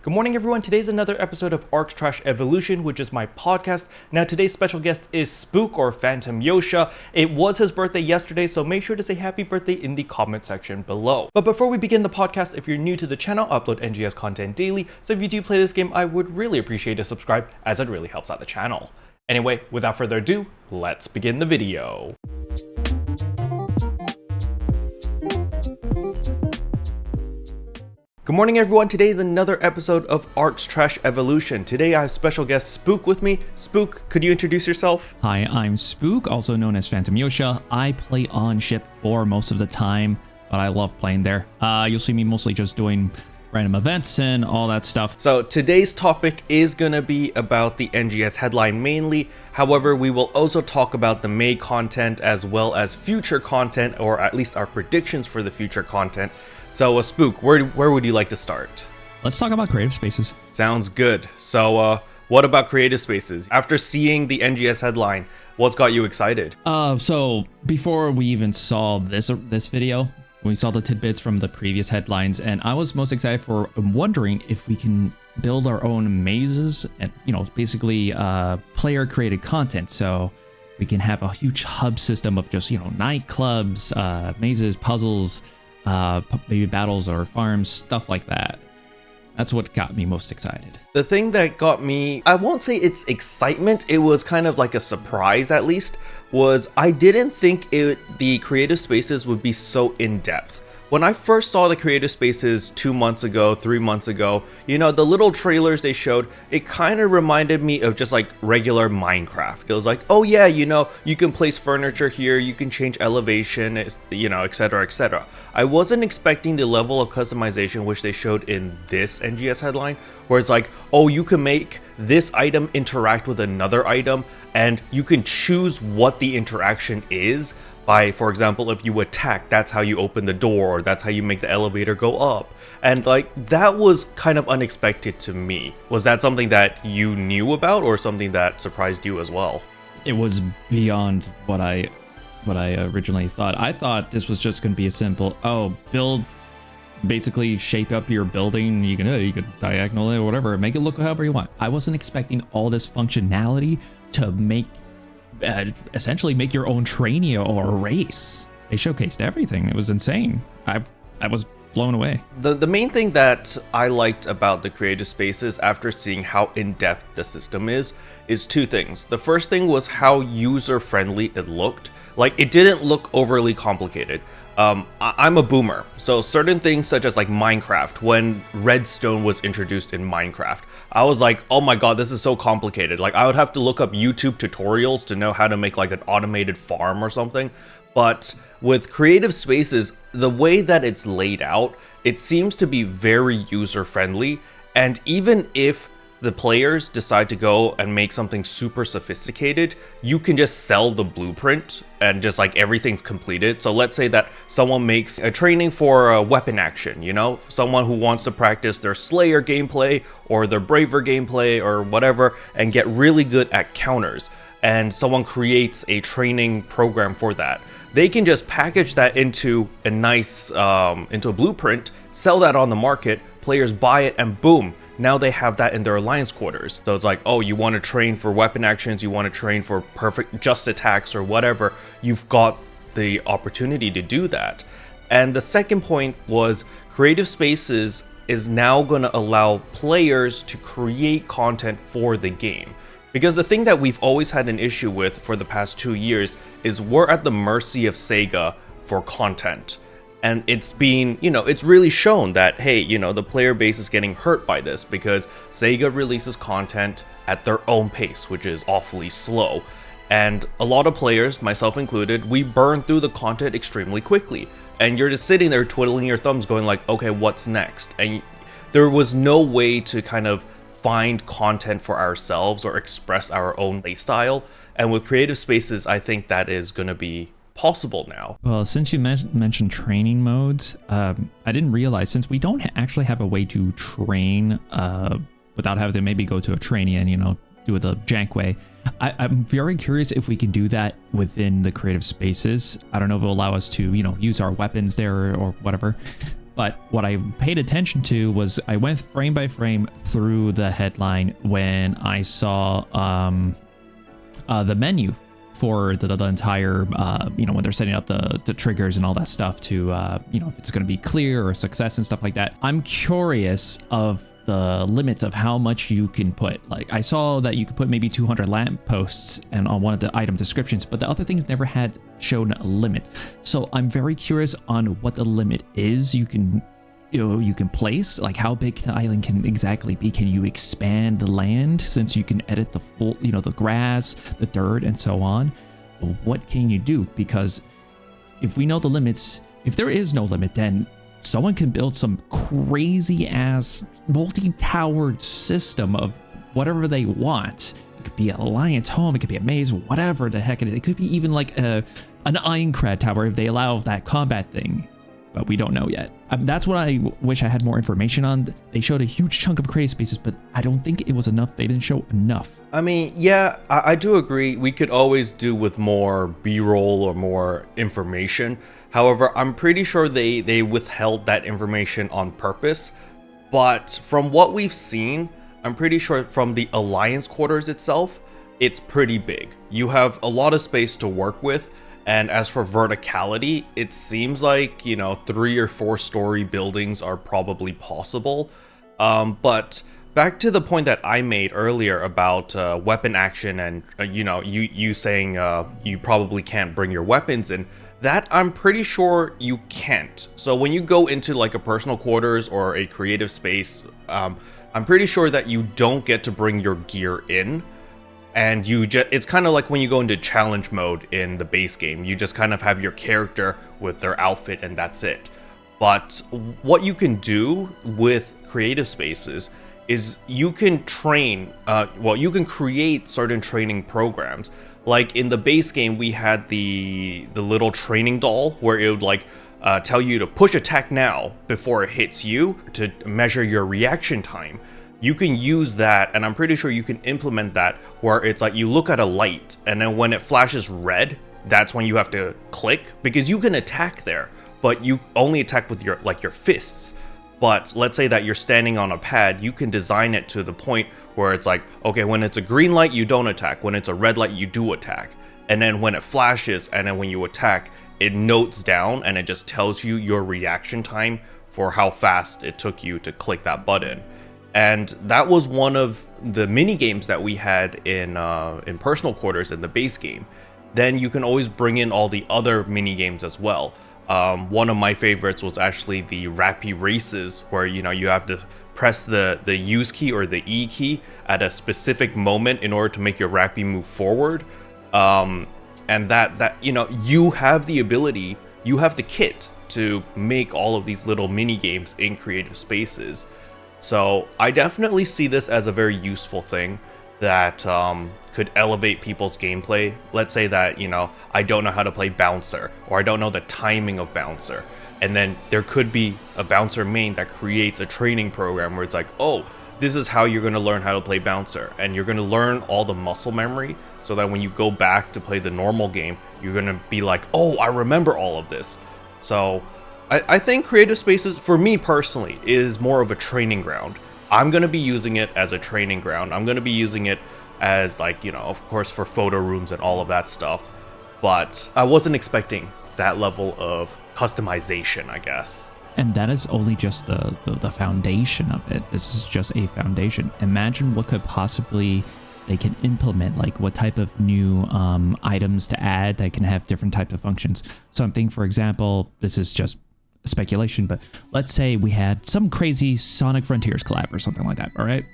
Good morning, everyone. Today's another episode of Arks Trash Evolution, which is my podcast. Now, today's special guest is Spook, or Phantom Yosha. It was his birthday yesterday, so make sure to say happy birthday in the comment section below. But before we begin the podcast, if you're new to the channel, I upload NGS content daily, so if you do play this game, I would really appreciate a subscribe, as it really helps out the channel. Anyway, without further ado, let's begin the video. Good morning, everyone. Today is another episode of Arks Trash Evolution. Today I have special guest Spook with me. Spook, could you introduce yourself? Hi, I'm Spook, also known as Phantom Yosha. I play on ship 4 most of the time, but I love playing there. You'll see me mostly just doing random events and all that stuff. So today's topic is going to be about the NGS headline mainly. However, we will also talk about the May content as well as future content, or at least our predictions for the future content. So, Spook, where would you like to start? Let's talk about creative spaces. Sounds good. So, what about creative spaces? After seeing the NGS headline, what's got you excited? So before we even saw this video, we saw the tidbits from the previous headlines, and I was most excited for wondering if we can build our own mazes and, basically player-created content. So we can have a huge hub system of just, nightclubs, mazes, puzzles, maybe battles or farms, stuff like that. That's what got me most excited. The thing that got me, I won't say it's excitement, it was kind of like a surprise at least, was I didn't think the creative spaces would be so in-depth. When I first saw the creative spaces 2 months ago, 3 months ago, the little trailers they showed, it kind of reminded me of just like regular Minecraft. It was like, oh yeah, you can place furniture here, you can change elevation, etc, etc. I wasn't expecting the level of customization which they showed in this NGS headline, where it's like, oh, you can make this item interact with another item, and you can choose what the interaction is. By, for example, if you attack, that's how you open the door, or that's how you make the elevator go up. And that was kind of unexpected to me. Was that something that you knew about, or something that surprised you as well? It was beyond what I originally thought. I thought this was just going to be a simple, build, basically shape up your building. You can diagonal it or whatever, make it look however you want. I wasn't expecting all this functionality to make essentially make your own trainee or a race. They showcased everything. It was insane. I was blown away. The main thing that I liked about the creative spaces after seeing how in-depth the system is two things. The first thing was how user-friendly it looked. It didn't look overly complicated. I'm a boomer, so certain things such as Minecraft, when redstone was introduced in Minecraft, I was like, oh my god, this is so complicated. I would have to look up YouTube tutorials to know how to make an automated farm or something. But with creative spaces, the way that it's laid out, it seems to be very user-friendly, and even if the players decide to go and make something super sophisticated, you can just sell the blueprint and just everything's completed. So let's say that someone makes a training for a weapon action, someone who wants to practice their Slayer gameplay or their Braver gameplay or whatever and get really good at counters, and someone creates a training program for that. They can just package that into a nice into a blueprint, sell that on the market, players buy it, and boom, now they have that in their alliance quarters. So it's like, oh, you want to train for weapon actions, you want to train for perfect just attacks or whatever, you've got the opportunity to do that. And the second point was creative spaces is now going to allow players to create content for the game. Because the thing that we've always had an issue with for the past 2 years is we're at the mercy of Sega for content. And it's been, it's really shown that, hey, the player base is getting hurt by this because Sega releases content at their own pace, which is awfully slow. And a lot of players, myself included, we burn through the content extremely quickly. And you're just sitting there twiddling your thumbs going okay, what's next? And there was no way to kind of find content for ourselves or express our own playstyle. And with creative spaces, I think that is going to be possible now. Well, since you mentioned training modes, I didn't realize, since we don't actually have a way to train without having to maybe go to a trainee and do it the jank way, I'm very curious if we can do that within the creative spaces. I don't know if it'll allow us to use our weapons there or whatever, But what I paid attention to was I went frame by frame through the headline when I saw the menu for the entire, when they're setting up the triggers and all that stuff to, if it's going to be clear or success and stuff like that. I'm curious of the limits of how much you can put. Like, I saw that you could put maybe 200 lampposts and on one of the item descriptions, but the other things never had shown a limit. So I'm very curious on what the limit is you can place. Like, how big the island can exactly be. Can you expand the land, since you can edit the full, the grass, the dirt, and so on? What can you do? Because if we know the limits, if there is no limit, then someone can build some crazy ass multi-towered system of whatever they want. It could be a lion's home, it could be a maze, whatever the heck it is. It could be even like an Ironclad tower if they allow that combat thing, but we don't know yet. That's what I wish I had more information on. They showed a huge chunk of creative spaces, but I don't think it was enough. They didn't show enough. I mean, yeah, I do agree. We could always do with more B-roll or more information. However, I'm pretty sure they withheld that information on purpose. But from what we've seen, I'm pretty sure from the Alliance quarters itself, it's pretty big. You have a lot of space to work with. And as for verticality, it seems like, 3 or 4 story buildings are probably possible. But back to the point that I made earlier about weapon action and, you saying you probably can't bring your weapons in. That I'm pretty sure you can't. So when you go into like a personal quarters or a creative space, I'm pretty sure that you don't get to bring your gear in. And it's kind of like when you go into challenge mode in the base game. You just kind of have your character with their outfit and that's it. But what you can do with creative spaces is you can train, you can create certain training programs. Like in the base game, we had the little training doll where it would tell you to push attack now before it hits you to measure your reaction time. You can use that, and I'm pretty sure you can implement that where it's like you look at a light, and then when it flashes red, that's when you have to click, because you can attack there, but you only attack with your fists. But let's say that you're standing on a pad, you can design it to the point where it's like, okay, when it's a green light, you don't attack. When it's a red light, you do attack. And then when it flashes, and then when you attack, it notes down, and it just tells you your reaction time for how fast it took you to click that button. And that was one of the mini games that we had in personal quarters in the base game. Then you can always bring in all the other mini games as well. One of my favorites was actually the Rappy Races, where you have to press the use key or the E key at a specific moment in order to make your Rappy move forward. And that you have the ability, you have the kit to make all of these little mini games in creative spaces. So I definitely see this as a very useful thing that could elevate people's gameplay. Let's say that, I don't know how to play Bouncer, or I don't know the timing of Bouncer. And then there could be a Bouncer main that creates a training program where it's like, oh, this is how you're going to learn how to play Bouncer. And you're going to learn all the muscle memory so that when you go back to play the normal game, you're going to be like, oh, I remember all of this. So I think creative spaces, for me personally, is more of a training ground. I'm going to be using it as a training ground. I'm going to be using it as of course for photo rooms and all of that stuff. But I wasn't expecting that level of customization, I guess. And that is only just the foundation of it. This is just a foundation. Imagine what could possibly they can implement, like what type of new items to add that can have different type of functions. Something, for example, this is just speculation, but let's say we had some crazy Sonic Frontiers collab or something like that, all right?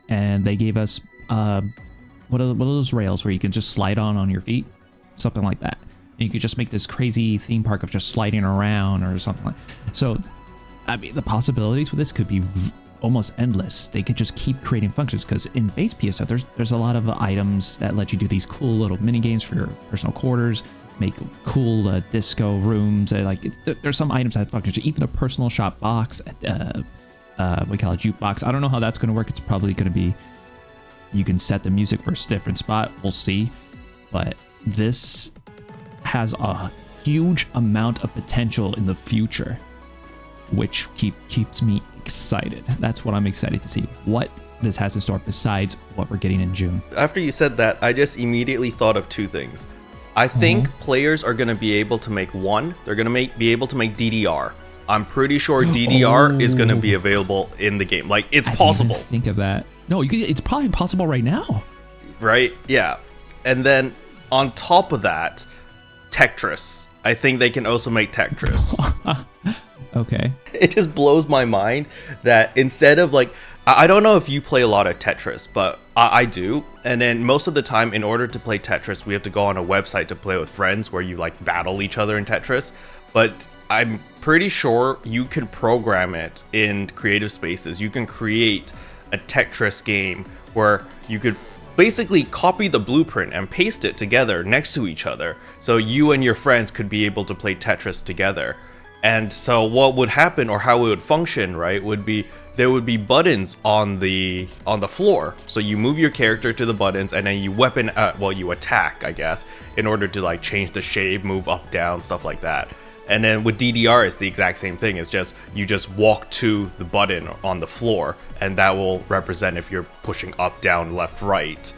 And they gave us what are those rails where you can just slide on your feet, something like that. And you could just make this crazy theme park of just sliding around or something like that. So I mean, the possibilities with this could be almost endless. They could just keep creating functions, because in base PSF there's a lot of items that let you do these cool little mini games for your personal quarters, make cool disco rooms. There's some items that have functions. Even a personal shop box, we call it jukebox. I don't know how that's going to work. It's probably going to be, you can set the music for a different spot. We'll see. But this has a huge amount of potential in the future. which keeps me excited. That's what I'm excited to see, what this has in store besides what we're getting in June. After you said that, I just immediately thought of two things. I think players are going to be able to make they're going to be able to make DDR. I'm pretty sure DDR is going to be available in the game. Like, it's possible. Didn't think of that. No, it's probably possible right now. Right? Yeah. And then on top of that, Tetris. I think they can also make Tetris. Okay. It just blows my mind that instead of like, I don't know if you play a lot of Tetris, but I do. And then most of the time, in order to play Tetris, we have to go on a website to play with friends where you like battle each other in Tetris. But I'm pretty sure you can program it in Creative Spaces. You can create a Tetris game where you could basically copy the blueprint and paste it together next to each other. So you and your friends could be able to play Tetris together. And so what would happen, or how it would function, right, would be there would be buttons on the floor. So you move your character to the buttons, and then you you attack, I guess, in order to like change the shape, move up, down, stuff like that. And then with DDR, it's the exact same thing. It's just you just walk to the button on the floor, and that will represent if you're pushing up, down, left, right.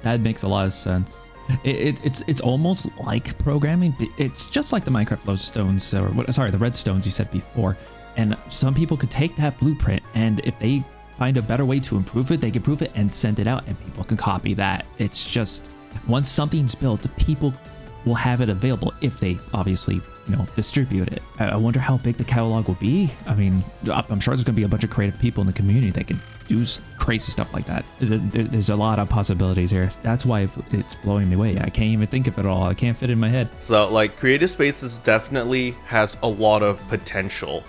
That makes a lot of sense. It's almost like programming. It's just like the Minecraft Lodestones, the redstones you said before. And some people could take that blueprint, and if they find a better way to improve it, they can improve it and send it out, and people can copy that. It's just, once something's built, the people will have it available if they obviously, distribute it. I wonder how big the catalog will be. I mean, I'm sure there's going to be a bunch of creative people in the community that can do crazy stuff like that. There's a lot of possibilities here. That's why it's blowing me away. I can't even think of it all. I can't fit it in my head. So, like, Creative Spaces definitely has a lot of potential.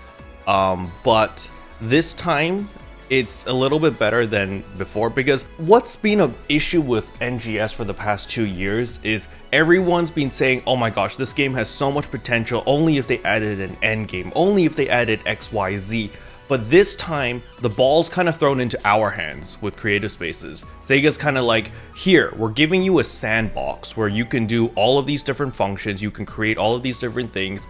But this time, it's a little bit better than before, because what's been an issue with NGS for the past 2 years is everyone's been saying, oh my gosh, this game has so much potential, only if they added an end game, only if they added XYZ. But this time, the ball's kind of thrown into our hands with Creative Spaces. Sega's kind of like, here, we're giving you a sandbox where you can do all of these different functions, you can create all of these different things,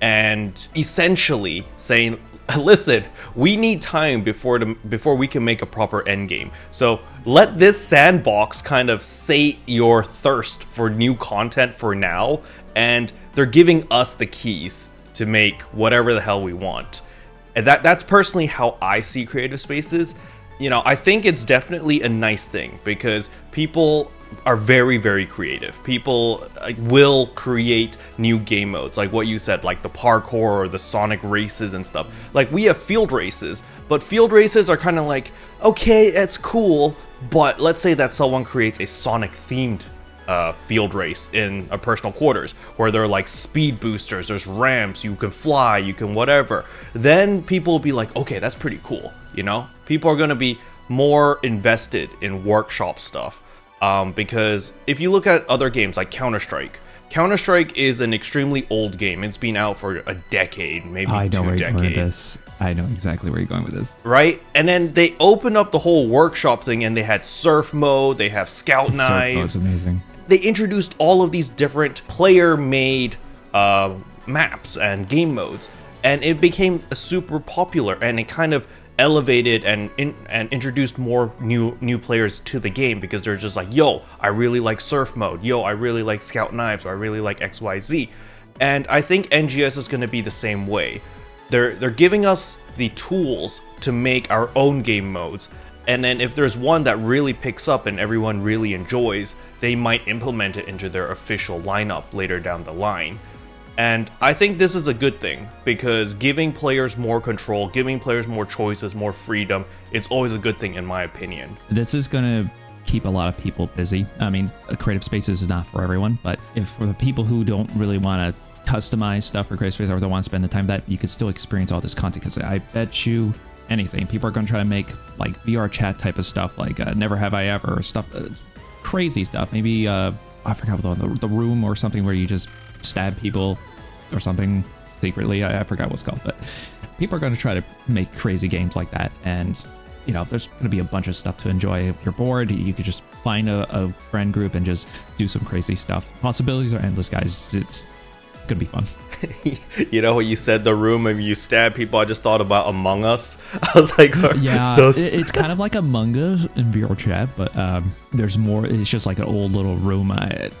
and essentially saying, listen, we need time before we can make a proper end game. So let this sandbox kind of sate your thirst for new content for now, and they're giving us the keys to make whatever the hell we want. And that's personally how I see Creative Spaces. I think it's definitely a nice thing because people are very, very creative. People will create new game modes, like what you said, like the parkour or the Sonic races and stuff. Like, we have field races, but field races are kind of like, okay, it's cool, but let's say that someone creates a Sonic themed field race in a personal quarters where there are like speed boosters, there's ramps, you can fly, you can whatever. Then people will be like, okay, that's pretty cool. People are going to be more invested in workshop stuff. Because if you look at other games like Counter-Strike is an extremely old game. It's been out for a decade, maybe 2 decades. I know exactly where you're going with this. Right? And then they opened up the whole workshop thing, and they had surf mode, they have scout knives. Surf mode's amazing. They introduced all of these different player-made maps and game modes, and it became super popular, and it kind of elevated and introduced more new players to the game because they're just like, yo, I really like surf mode, yo, I really like scout knives, or I really like XYZ. And I think NGS is going to be the same way. They're giving us the tools to make our own game modes, and then if there's one that really picks up and everyone really enjoys, they might implement it into their official lineup later down the line. And I think this is a good thing, because giving players more control, giving players more choices, more freedom, it's always a good thing in my opinion. This is going to keep a lot of people busy. I mean, Creative Spaces is not for everyone, but if for the people who don't really want to customize stuff for Creative Spaces or don't want to spend the time that, you could still experience all this content, because I bet you anything, people are going to try to make like VR chat type of stuff, like Never Have I Ever, or stuff, crazy stuff. Maybe, I forgot what the room or something where you just stab people or something secretly. I forgot what's called, but people are going to try to make crazy games like that. And there's going to be a bunch of stuff to enjoy. If you're bored, you could just find a friend group and just do some crazy stuff. Possibilities are endless, guys. It's going to be fun. You know, when you said the room and you stab people, I just thought about Among Us. I was like, yeah, so it's kind of like Among Us in VR chat, but there's more. It's just like an old little room. I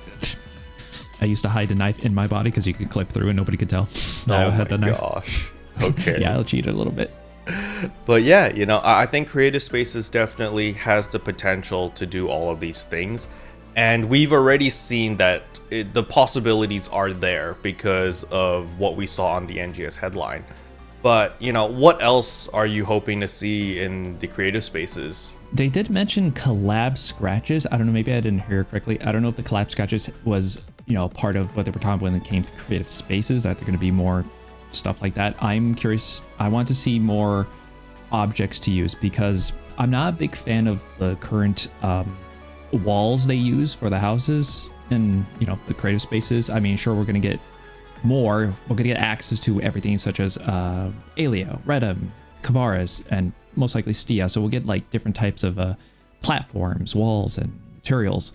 used to hide the knife in my body because you could clip through and nobody could tell. Oh my gosh. Okay. Yeah, I'll cheat a little bit. But yeah, you know, I think Creative Spaces definitely has the potential to do all of these things. And we've already seen that the possibilities are there because of what we saw on the NGS headline. But, you know, what else are you hoping to see in the Creative Spaces? They did mention collab scratches. I don't know, maybe I didn't hear correctly. I don't know if the collab scratches was, you know, part of what they were talking about when it came to Creative Spaces, that they're going to be more stuff like that. I'm curious. I want to see more objects to use because I'm not a big fan of the current walls they use for the houses and, you know, the Creative Spaces. I mean, sure, we're going to get more. We're going to get access to everything such as Alio, Redum, Kavaras, and most likely Stia. So we'll get like different types of platforms, walls, and materials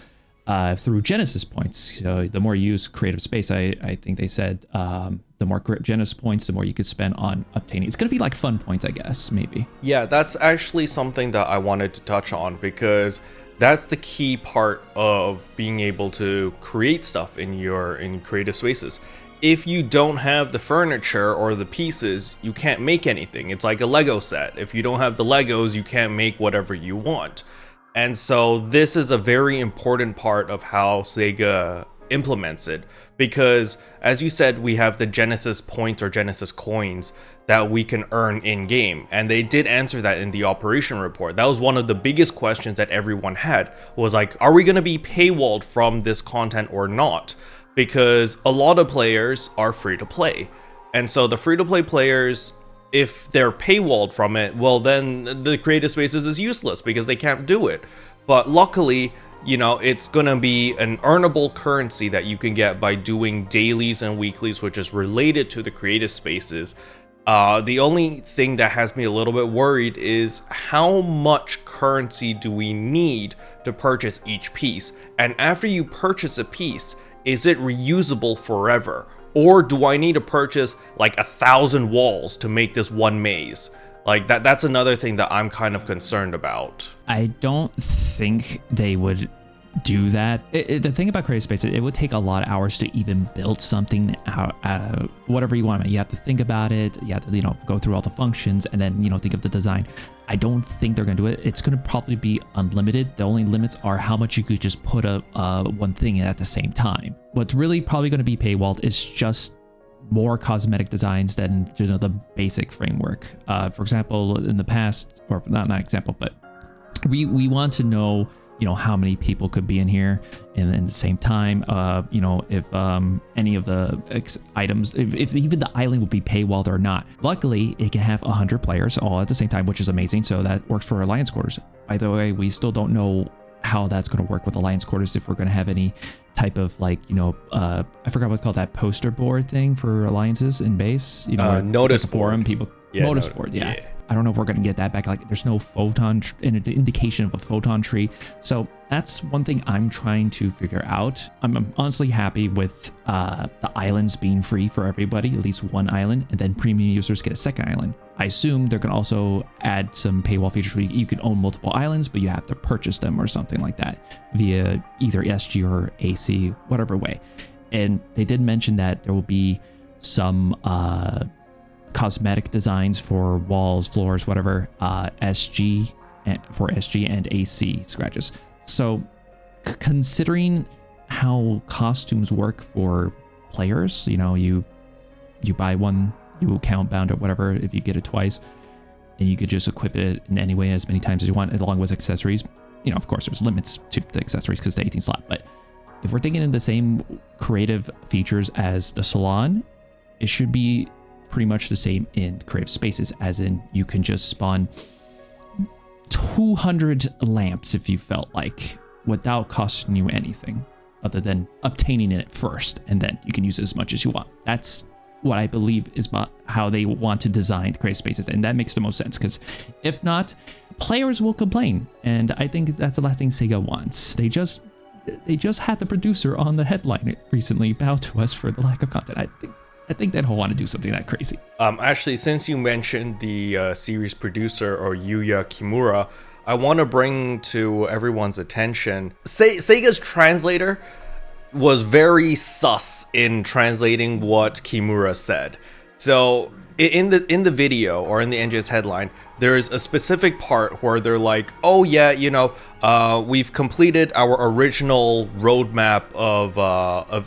through Genesis points. So the more you use Creative Space, I think they said the more Genesis points, the more you could spend on obtaining. It's going to be like fun points, I guess, maybe. Yeah, that's actually something that I wanted to touch on because that's the key part of being able to create stuff in Creative Spaces. If you don't have the furniture or the pieces, you can't make anything. It's like a Lego set. If you don't have the Legos, you can't make whatever you want. And so this is a very important part of how Sega implements it, because as you said, we have the Genesis points or Genesis coins that we can earn in game, and they did answer that in the operation report. That was one of the biggest questions that everyone had, was like, are we going to be paywalled from this content or not? Because a lot of players are free to play, and so the free to play players, if they're paywalled from it, well, then the Creative Spaces is useless because they can't do it. But luckily, you know, it's gonna be an earnable currency that you can get by doing dailies and weeklies, which is related to the Creative Spaces. The only thing that has me a little bit worried is how much currency do we need to purchase each piece? And after you purchase a piece, is it reusable forever? Or do I need to purchase like 1,000 walls to make this one maze? Like that's another thing that I'm kind of concerned about. I don't think they would do that. The thing about Creative Space, it would take a lot of hours to even build something out of whatever you want. You have to think about it. You have to, you know, go through all the functions and then, you know, think of the design. I don't think they're going to do it. It's going to probably be unlimited. The only limits are how much you could just put one thing in at the same time. What's really probably going to be paywalled is just more cosmetic designs than, you know, the basic framework. For example, in the past, or not example, but we want to know, you know, how many people could be in here and at the same time, you know, if any of the items, if even the island will be paywalled or not. Luckily, it can have 100 players all at the same time, which is amazing. So that works for Alliance Quarters. By the way, we still don't know how that's going to work with Alliance Quarters, if we're going to have any type of, like, you know, I forgot what's called, that poster board thing for alliances in base, you know, notice like forum people, notice board. Yeah. I don't know if we're going to get that back. Like, there's no photon indication of a photon tree. So that's one thing I'm trying to figure out. I'm honestly happy with the islands being free for everybody, at least one island, and then premium users get a second island. I assume they're going to also add some paywall features where you can own multiple islands, but you have to purchase them or something like that via either SG or AC, whatever way. And they did mention that there will be some cosmetic designs for walls, floors, whatever, SG and AC scratches. So considering how costumes work for players, you know, you buy one, you count bound or whatever, if you get it twice, and you could just equip it in any way as many times as you want, along with accessories. You know, of course, there's limits to the accessories because the 18 slot, but if we're thinking in the same creative features as the salon, it should be pretty much the same in Creative Spaces, as in you can just spawn 200 lamps if you felt like, without costing you anything other than obtaining it first, and then you can use it as much as you want. That's what I believe is how they want to design Creative Spaces, and that makes the most sense, because if not, players will complain, and I think that's the last thing Sega wants. They just had the producer on the headline recently bow to us for the lack of content. I think I think they'd want to do something that crazy. Actually, since you mentioned the series producer or Yuya Kimura, I want to bring to everyone's attention, Sega's translator was very sus in translating what Kimura said. So in the video or in the NGS headline, there's a specific part where they're like, oh yeah, we've completed our original roadmap of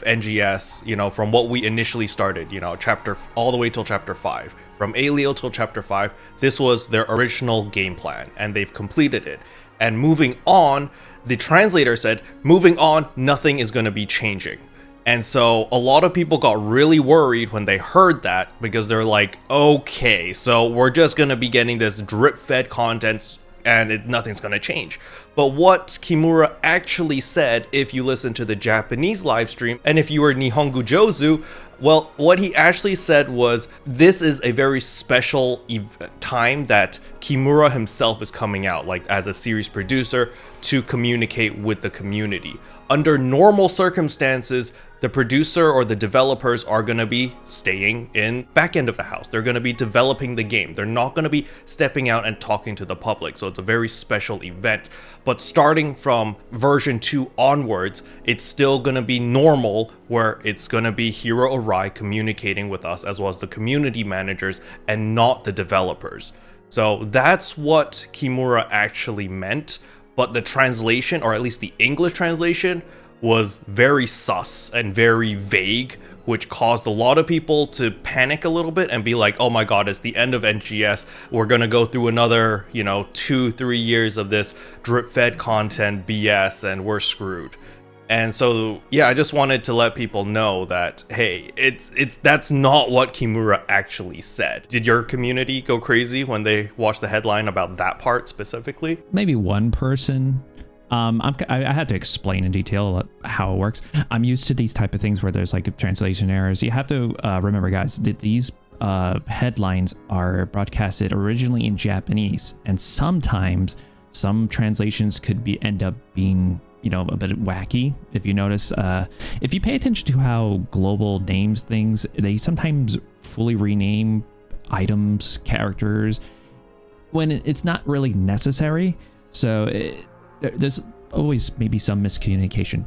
NGS, from what we initially started, chapter all the way till chapter 5. From Alio till chapter 5, this was their original game plan, and they've completed it. And moving on, the translator said, moving on, nothing is going to be changing. And so a lot of people got really worried when they heard that, because they're like, okay, so we're just going to be getting this drip-fed content and nothing's going to change. But what Kimura actually said, if you listen to the Japanese live stream, and if you were Nihongo Jozu, well, what he actually said was, this is a very special time that Kimura himself is coming out, like as a series producer, to communicate with the community. Under normal circumstances, the producer or the developers are going to be staying in back end of the house. They're going to be developing the game. They're not going to be stepping out and talking to the public. So it's a very special event. But starting from version 2 onwards, it's still going to be normal, where it's going to be Hiro Arai communicating with us as well as the community managers, and not the developers. So that's what Kimura actually meant. But the translation, or at least the English translation, was very sus and very vague, which caused a lot of people to panic a little bit and be like, oh my god, it's the end of NGS. We're gonna go through another, 2-3 years of this drip-fed content BS, and we're screwed. And so, yeah, I just wanted to let people know that, hey, that's not what Kimura actually said. Did your community go crazy when they watched the headline about that part specifically? Maybe one person. I had to explain in detail how it works. I'm used to these type of things where there's like translation errors. You have to remember, guys, that these headlines are broadcasted originally in Japanese, and sometimes some translations could end up being a bit wacky. If you notice, if you pay attention to how Global names things, they sometimes fully rename items, characters, when it's not really necessary. So there's always maybe some miscommunication.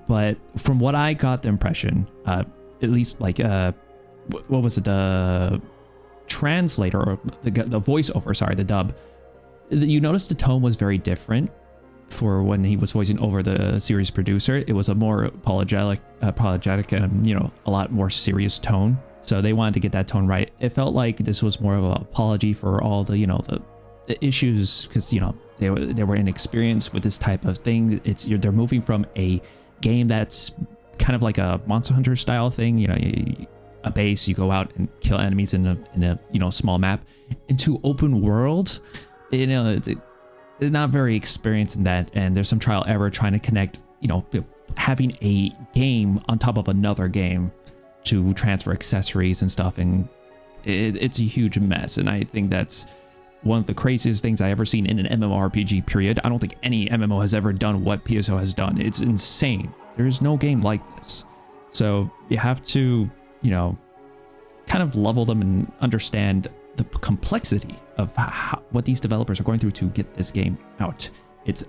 But from what I got the impression, at least like what was it, the translator or the voiceover, sorry, the dub, you noticed the tone was very different for when he was voicing over the series producer. It was a more apologetic and a lot more serious tone. So they wanted to get that tone right. It felt like this was more of an apology for all the the issues, because they were inexperienced with this type of thing. They're moving from a game that's kind of like a Monster Hunter style thing, a base, you go out and kill enemies in a small map, into open world. They're not very experienced in that, and there's some trial error trying to connect, having a game on top of another game to transfer accessories and stuff, and it's a huge mess. And I think that's one of the craziest things I ever seen in an MMORPG period. I don't think any MMO has ever done what PSO has done. It's insane. There is no game like this. So you have to, kind of level them and understand the complexity of what these developers are going through to get this game out. It's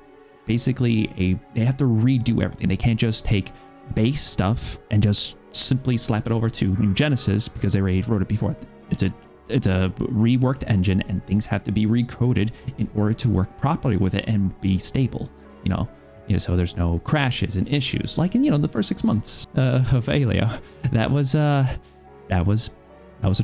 basically they have to redo everything. They can't just take base stuff and just simply slap it over to New Genesis because they already wrote it before. It's a reworked engine, and things have to be recoded in order to work properly with it and be stable, so there's no crashes and issues like in the first 6 months of Alio. That was a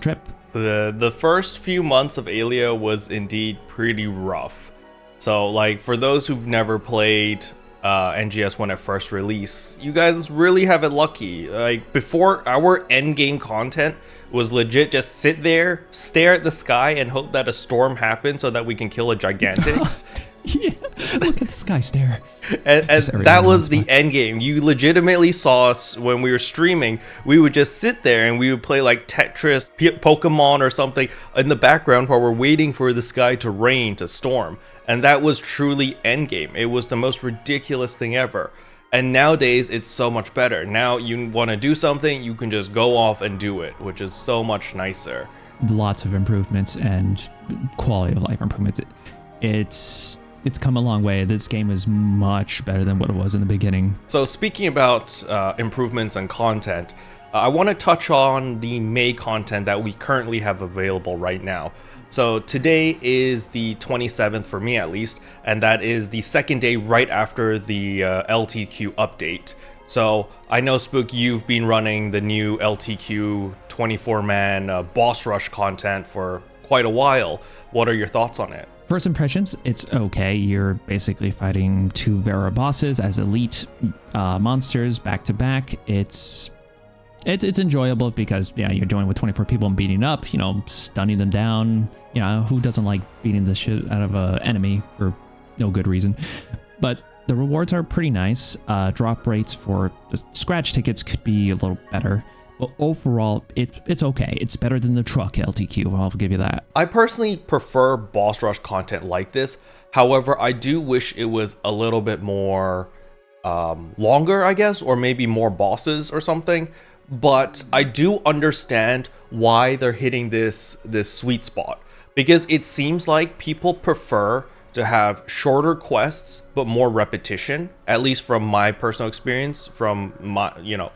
trip. The first few months of Alio was indeed pretty rough. So like, for those who've never played NGS when it first released, you guys really have it lucky. Like, before, our end game content was legit just sit there, stare at the sky, and hope that a storm happens so that we can kill a Gigantix. Yeah, look at the sky stare. And that was the end game. You legitimately saw us when we were streaming. We would just sit there and we would play like Tetris, Pokemon or something in the background while we're waiting for the sky to rain, to storm. And that was truly end game. It was the most ridiculous thing ever. And nowadays, it's so much better. Now you want to do something, you can just go off and do it, which is so much nicer. Lots of improvements and quality of life improvements. It's come a long way. This game is much better than what it was in the beginning. So speaking about improvements and content, I want to touch on the May content that we currently have available right now. So today is the 27th for me at least, and that is the second day right after the LTQ update. So I know, Spook, you've been running the new LTQ 24-man boss rush content for quite a while. What are your thoughts on it? First impressions, it's okay. You're basically fighting 2 Vera bosses as elite monsters back to back. It's enjoyable because you're doing with 24 people and beating up, stunning them down. Who doesn't like beating the shit out of an enemy for no good reason? But the rewards are pretty nice. Drop rates for the scratch tickets could be a little better. But overall, it's okay. It's better than the truck LTQ, I'll give you that. I personally prefer boss rush content like this. However, I do wish it was a little bit more longer, I guess, or maybe more bosses or something. But I do understand why they're hitting this sweet spot, because it seems like people prefer to have shorter quests but more repetition, at least from my personal experience, from my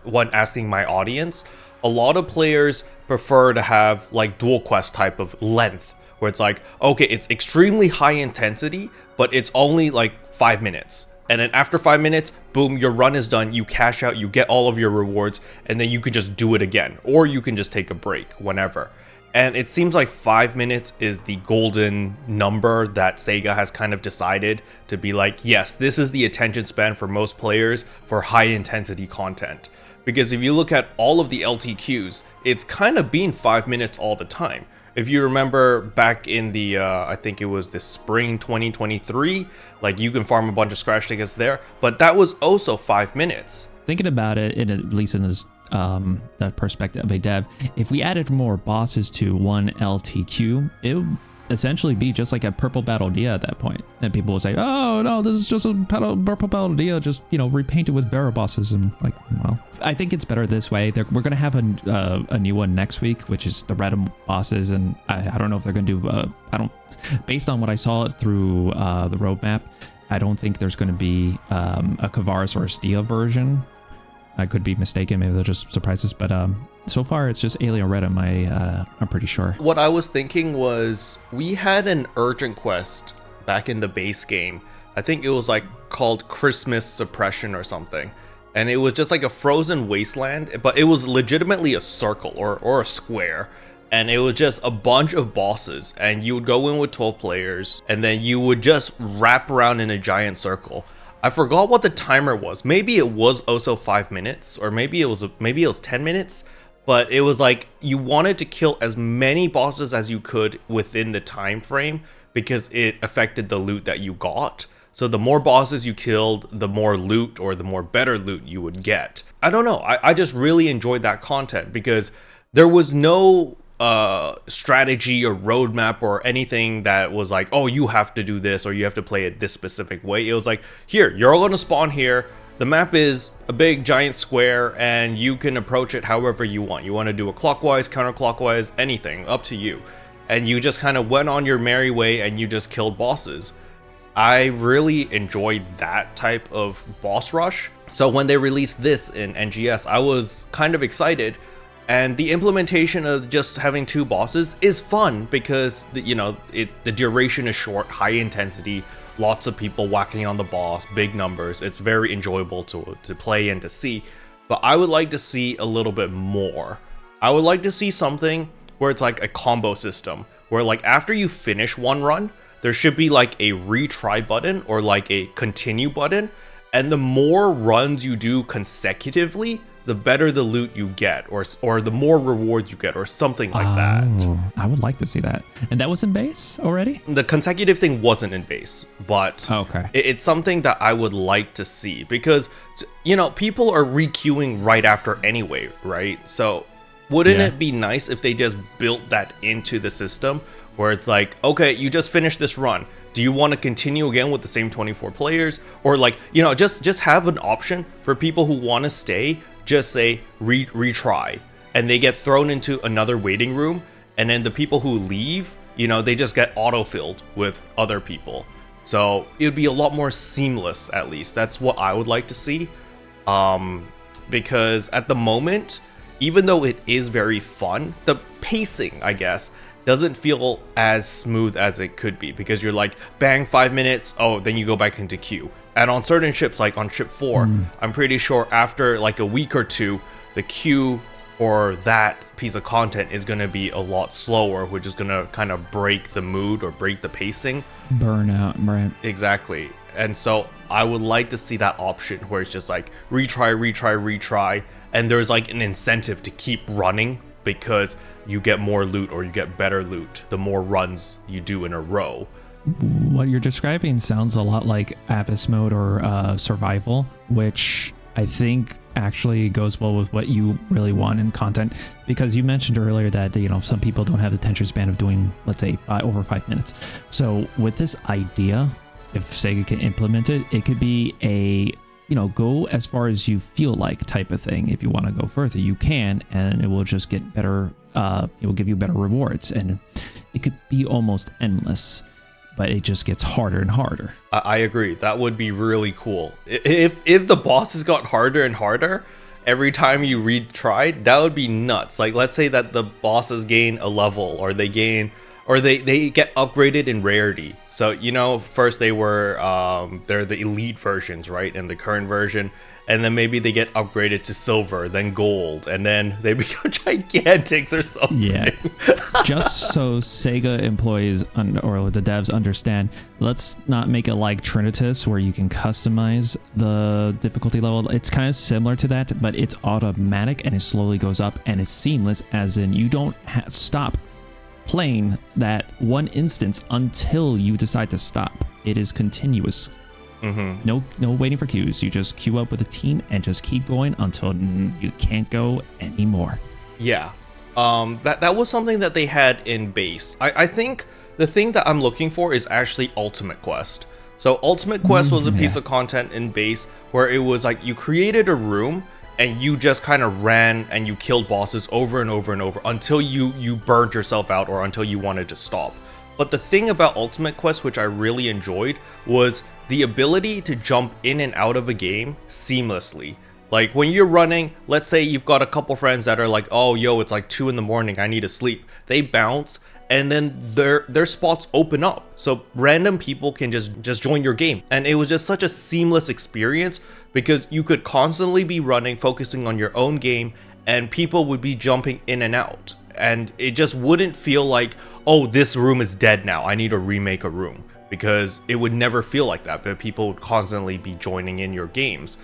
when asking my audience. A lot of players prefer to have like dual quest type of length, where it's like, okay, it's extremely high intensity but it's only like 5 minutes, and then after 5 minutes, boom, your run is done, you cash out, you get all of your rewards, and then you can just do it again, or you can just take a break whenever. And it seems like 5 minutes is the golden number that Sega has kind of decided to be like, yes, this is the attention span for most players for high intensity content. Because if you look at all of the LTQs, it's kind of been 5 minutes all the time. If you remember back in the, I think it was the spring 2023, like you can farm a bunch of scratch tickets there, but that was also 5 minutes. Thinking about it, at least in this the perspective of a dev, if we added more bosses to one LTQ, it would essentially be just like a purple battle dia at that point. And people will say, oh no, this is just a purple battle dia, just repainted with Vera bosses. And like, well, I think it's better this way. We're gonna have a new one next week, which is the red bosses, and I don't know if they're gonna do based on what I saw through the roadmap, I don't think there's gonna be a Kavaris or a Stia version. I could be mistaken, maybe they'll just surprise us, but so far it's just Alien Red, I'm pretty sure. What I was thinking was, we had an urgent quest back in the base game. I think it was like called Christmas Suppression or something. And it was just like a frozen wasteland, but it was legitimately a circle or a square. And it was just a bunch of bosses, and you would go in with 12 players, and then you would just wrap around in a giant circle. I forgot what the timer was. Maybe it was also 5 minutes, or maybe it was 10 minutes. But it was like you wanted to kill as many bosses as you could within the time frame, because it affected the loot that you got. So the more bosses you killed, the more loot, or the more better loot you would get. I don't know. I just really enjoyed that content, because there was no strategy or roadmap or anything that was like, oh, you have to do this or you have to play it this specific way. It was like, here, you're all going to spawn here. The map is a big giant square, and you can approach it however you want. You want to do it clockwise, counterclockwise, anything, up to you. And you just kind of went on your merry way, and you just killed bosses. I really enjoyed that type of boss rush. So when they released this in NGS, I was kind of excited. And the implementation of just having 2 bosses is fun, because the duration is short, high intensity, lots of people whacking on the boss, big numbers. It's very enjoyable to play and to see. But I would like to see a little bit more. I would like to see something where it's like a combo system, where like after you finish one run, there should be like a retry button or like a continue button. And the more runs you do consecutively, the better the loot you get, or the more rewards you get, or something like that. I would like to see that. And that was in base already? The consecutive thing wasn't in base, but okay. It's something that I would like to see, because people are requeuing right after anyway, right? So wouldn't it be nice if they just built that into the system, where it's like, okay, you just finished this run, Do you want to continue again with the same 24 players, or like, you know, just have an option for people who want to stay, just say retry, and they get thrown into another waiting room, and then the people who leave, you know, they just get auto-filled with other people. So it would be a lot more seamless, at least. That's what I would like to see. Because at the moment, even though it is very fun, the pacing, I guess, doesn't feel as smooth as it could be, because you're like, bang, 5 minutes, oh, then you go back into queue. And on certain ships, like on ship 4, I'm pretty sure after like a week or two, the queue for that piece of content is going to be a lot slower, which is going to kind of break the mood or break the pacing. Burnout, right? Exactly. And so I would like to see that option where it's just like retry, and there's like an incentive to keep running, because you get more loot or you get better loot the more runs you do in a row. What you're describing sounds a lot like Abyss mode or survival, which I think actually goes well with what you really want in content, because you mentioned earlier that, you know, some people don't have the attention span of doing, let's say, over 5 minutes. So with this idea, if Sega can implement it, it could be a, you know, go as far as you feel like type of thing. If you want to go further, you can, and it will just get better. It will give you better rewards, and it could be almost endless, but it just gets harder and harder. I agree. That would be really cool. If the bosses got harder and harder every time you retried, that would be nuts. Like, let's say that the bosses gain a level, or they get upgraded in rarity. So, you know, first they were they're the elite versions, right? In the current version, and then maybe they get upgraded to silver, then gold, and then they become gigantics or something. Yeah. Just so Sega employees or the devs understand, let's not make it like Trinitas where you can customize the difficulty level. It's kind of similar to that, but it's automatic and it slowly goes up, and it's seamless, as in you don't stop playing that one instance until you decide to stop. It is continuous. No waiting for queues. You just queue up with a team and just keep going until you can't go anymore. Yeah. That was something that they had in base. I think the thing that I'm looking for is actually Ultimate Quest. So Ultimate Quest was a piece of content in base where it was like you created a room and you just kind of ran and you killed bosses over and over and over until you burned yourself out or until you wanted to stop. But the thing about Ultimate Quest, which I really enjoyed, was the ability to jump in and out of a game seamlessly. Like when you're running, let's say you've got a couple friends that are like, oh, yo, it's like 2 a.m, I need to sleep. They bounce, and then their spots open up. So random people can just join your game. And it was just such a seamless experience, because you could constantly be running, focusing on your own game, and people would be jumping in and out. And it just wouldn't feel like, oh, this room is dead now, I need to remake a room. Because it would never feel like that, but people would constantly be joining in your games.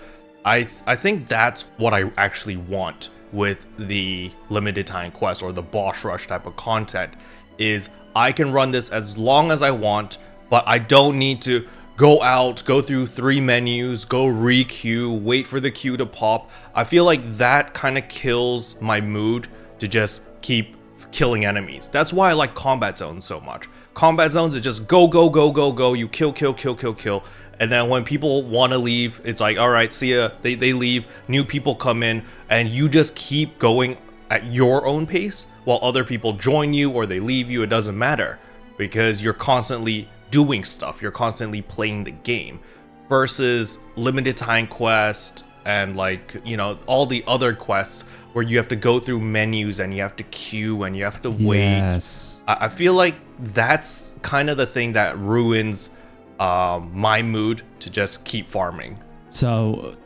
I think that's what I actually want with the limited time quest or the boss rush type of content, is I can run this as long as I want, but I don't need to go out, go through 3 menus, go re-queue, wait for the queue to pop. I feel like that kind of kills my mood to just keep killing enemies. That's why I like combat zones so much. Combat zones is just go, you kill, and then when people want to leave, it's like, all right, see ya, they leave, new people come in, and you just keep going at your own pace while other people join you or they leave you. It doesn't matter, because you're constantly doing stuff, you're constantly playing the game, versus limited time quest and, like, you know, all the other quests where you have to go through menus and you have to queue and you have to wait. Yes. I feel like that's kind of the thing that ruins my mood to just keep farming. So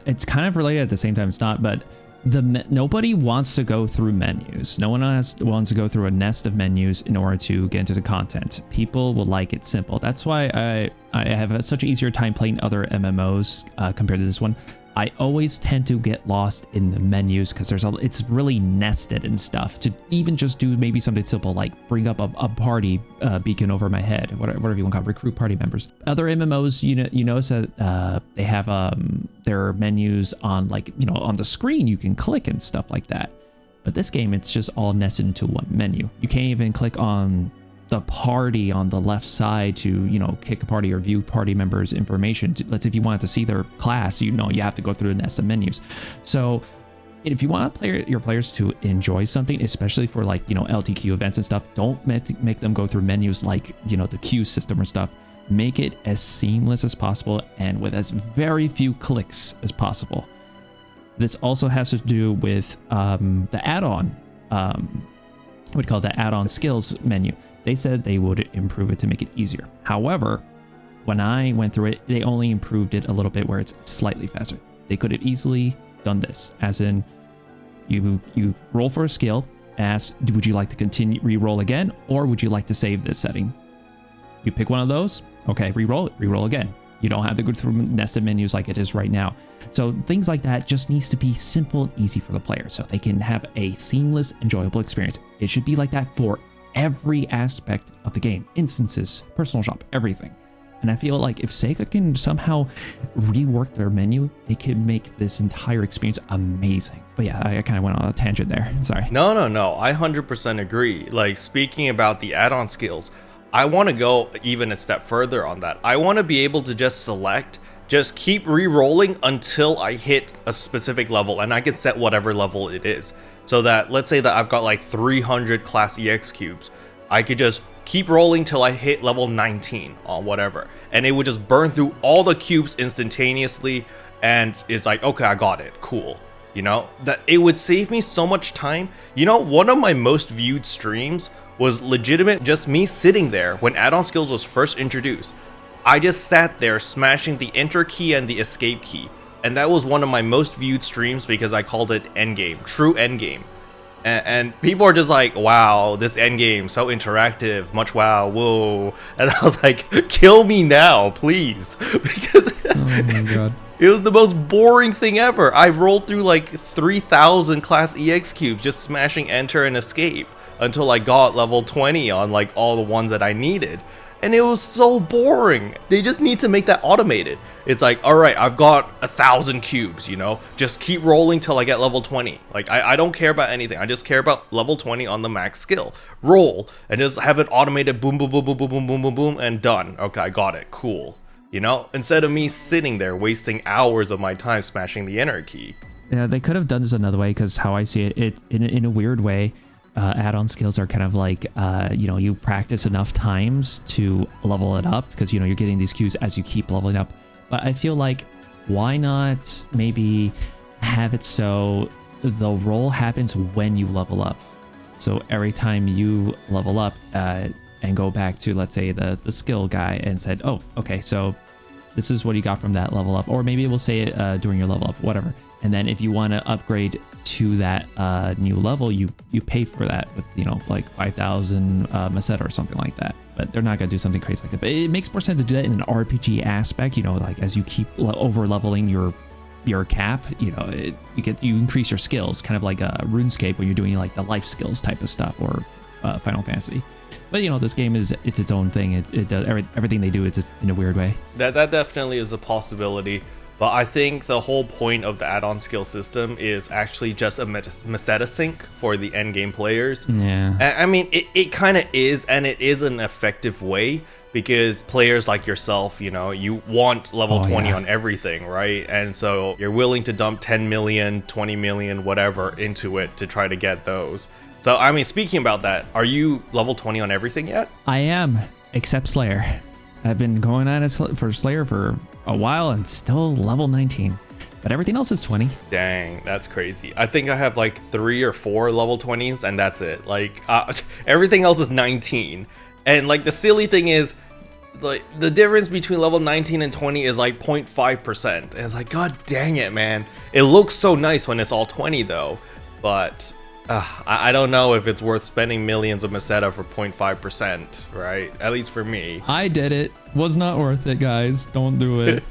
it's kind of related at the same time. It's not, but nobody wants to go through menus. No one else wants to go through a nest of menus in order to get into the content. People will like it simple. That's why I have such an easier time playing other MMOs compared to this one. I always tend to get lost in the menus because it's really nested and stuff. To even just do maybe something simple like bring up a party beacon over my head, whatever you want to call it, recruit party members. Other MMOs, you notice that they have their menus on, like, you know, on the screen you can click and stuff like that. But this game, it's just all nested into one menu. You can't even click on the party on the left side to, you know, kick a party or view party members' information. Let's if you wanted to see their class, you know, you have to go through the nest of menus. So if you want your players to enjoy something, especially for like, you know, LTQ events and stuff, don't make them go through menus like, you know, the queue system or stuff. Make it as seamless as possible and with as very few clicks as possible. This also has to do with the add-on, what we call the add-on skills menu. They said they would improve it to make it easier. However, when I went through it, they only improved it a little bit where it's slightly faster. They could have easily done this, as in you roll for a skill, ask, would you like to continue re-roll again, or would you like to save this setting? You pick one of those, okay, re-roll again. You don't have to go through nested menus like it is right now. So things like that just needs to be simple and easy for the player so they can have a seamless, enjoyable experience. It should be like that for every aspect of the game. Instances, personal shop, everything. And I feel like if Sega can somehow rework their menu, it could make this entire experience amazing. But yeah, I kind of went on a tangent there. Sorry. No. I 100% agree. Like, speaking about the add-on skills, I want to go even a step further on that. I want to be able to just keep re-rolling until I hit a specific level, and I can set whatever level it is. So that, let's say that I've got like 300 class EX cubes. I could just keep rolling till I hit level 19 on whatever. And it would just burn through all the cubes instantaneously, and it's like, okay, I got it, cool. You know, that it would save me so much time. You know, one of my most viewed streams was legitimate just me sitting there when add-on skills was first introduced. I just sat there smashing the enter key and the escape key. And that was one of my most viewed streams because I called it endgame, true endgame. And people are just like, wow, this endgame, so interactive, much wow, whoa. And I was like, kill me now, please. Because oh my god. It was the most boring thing ever. I rolled through like 3,000 class EX cubes just smashing enter and escape until I got level 20 on like all the ones that I needed. And it was so boring. They just need to make that automated. It's like, all right, I've got 1,000 cubes, you know, just keep rolling till I get level 20. Like, I don't care about anything. I just care about level 20 on the max skill. Roll and just have it automated, boom, boom, boom, boom, boom, boom, boom, boom, boom, and done. Okay, I got it. Cool. You know, instead of me sitting there wasting hours of my time smashing the enter key. Yeah, they could have done this another way, because how I see it, in a weird way, add-on skills are kind of like, you know, you practice enough times to level it up, because, you know, you're getting these cues as you keep leveling up. But I feel like, why not maybe have it so the roll happens when you level up? So every time you level up and go back to, let's say, the skill guy and said, oh, okay, so this is what you got from that level up. Or maybe it will say it during your level up, whatever. And then if you want to upgrade to that new level, you pay for that with, you know, like 5,000 Meseta or something like that. But they're not going to do something crazy like that. But it makes more sense to do that in an RPG aspect, you know, like as you keep over leveling your cap, you know, you increase your skills, kind of like a RuneScape when you're doing like the life skills type of stuff, or Final Fantasy. But, you know, this game it's its own thing. It does everything they do, it's just in a weird way. That definitely is a possibility. But I think the whole point of the add-on skill system is actually just a Meseta sync for the endgame players. Yeah. I mean, it kind of is, and it is an effective way, because players like yourself, you know, you want level 20 on everything, right? And so you're willing to dump 10 million, 20 million, whatever into it to try to get those. So, I mean, speaking about that, are you level 20 on everything yet? I am, except Slayer. I've been going at it for Slayer for a while and still level 19. But everything else is 20. Dang, that's crazy. I think I have like 3 or 4 level 20s, and that's it. Like, everything else is 19. And like, the silly thing is, like, the difference between level 19 and 20 is like 0.5%. And it's like, god dang it, man. It looks so nice when it's all 20 though. But I don't know if it's worth spending millions of Meseta for 0.5%, right? At least for me. I did it. Was not worth it, guys. Don't do it.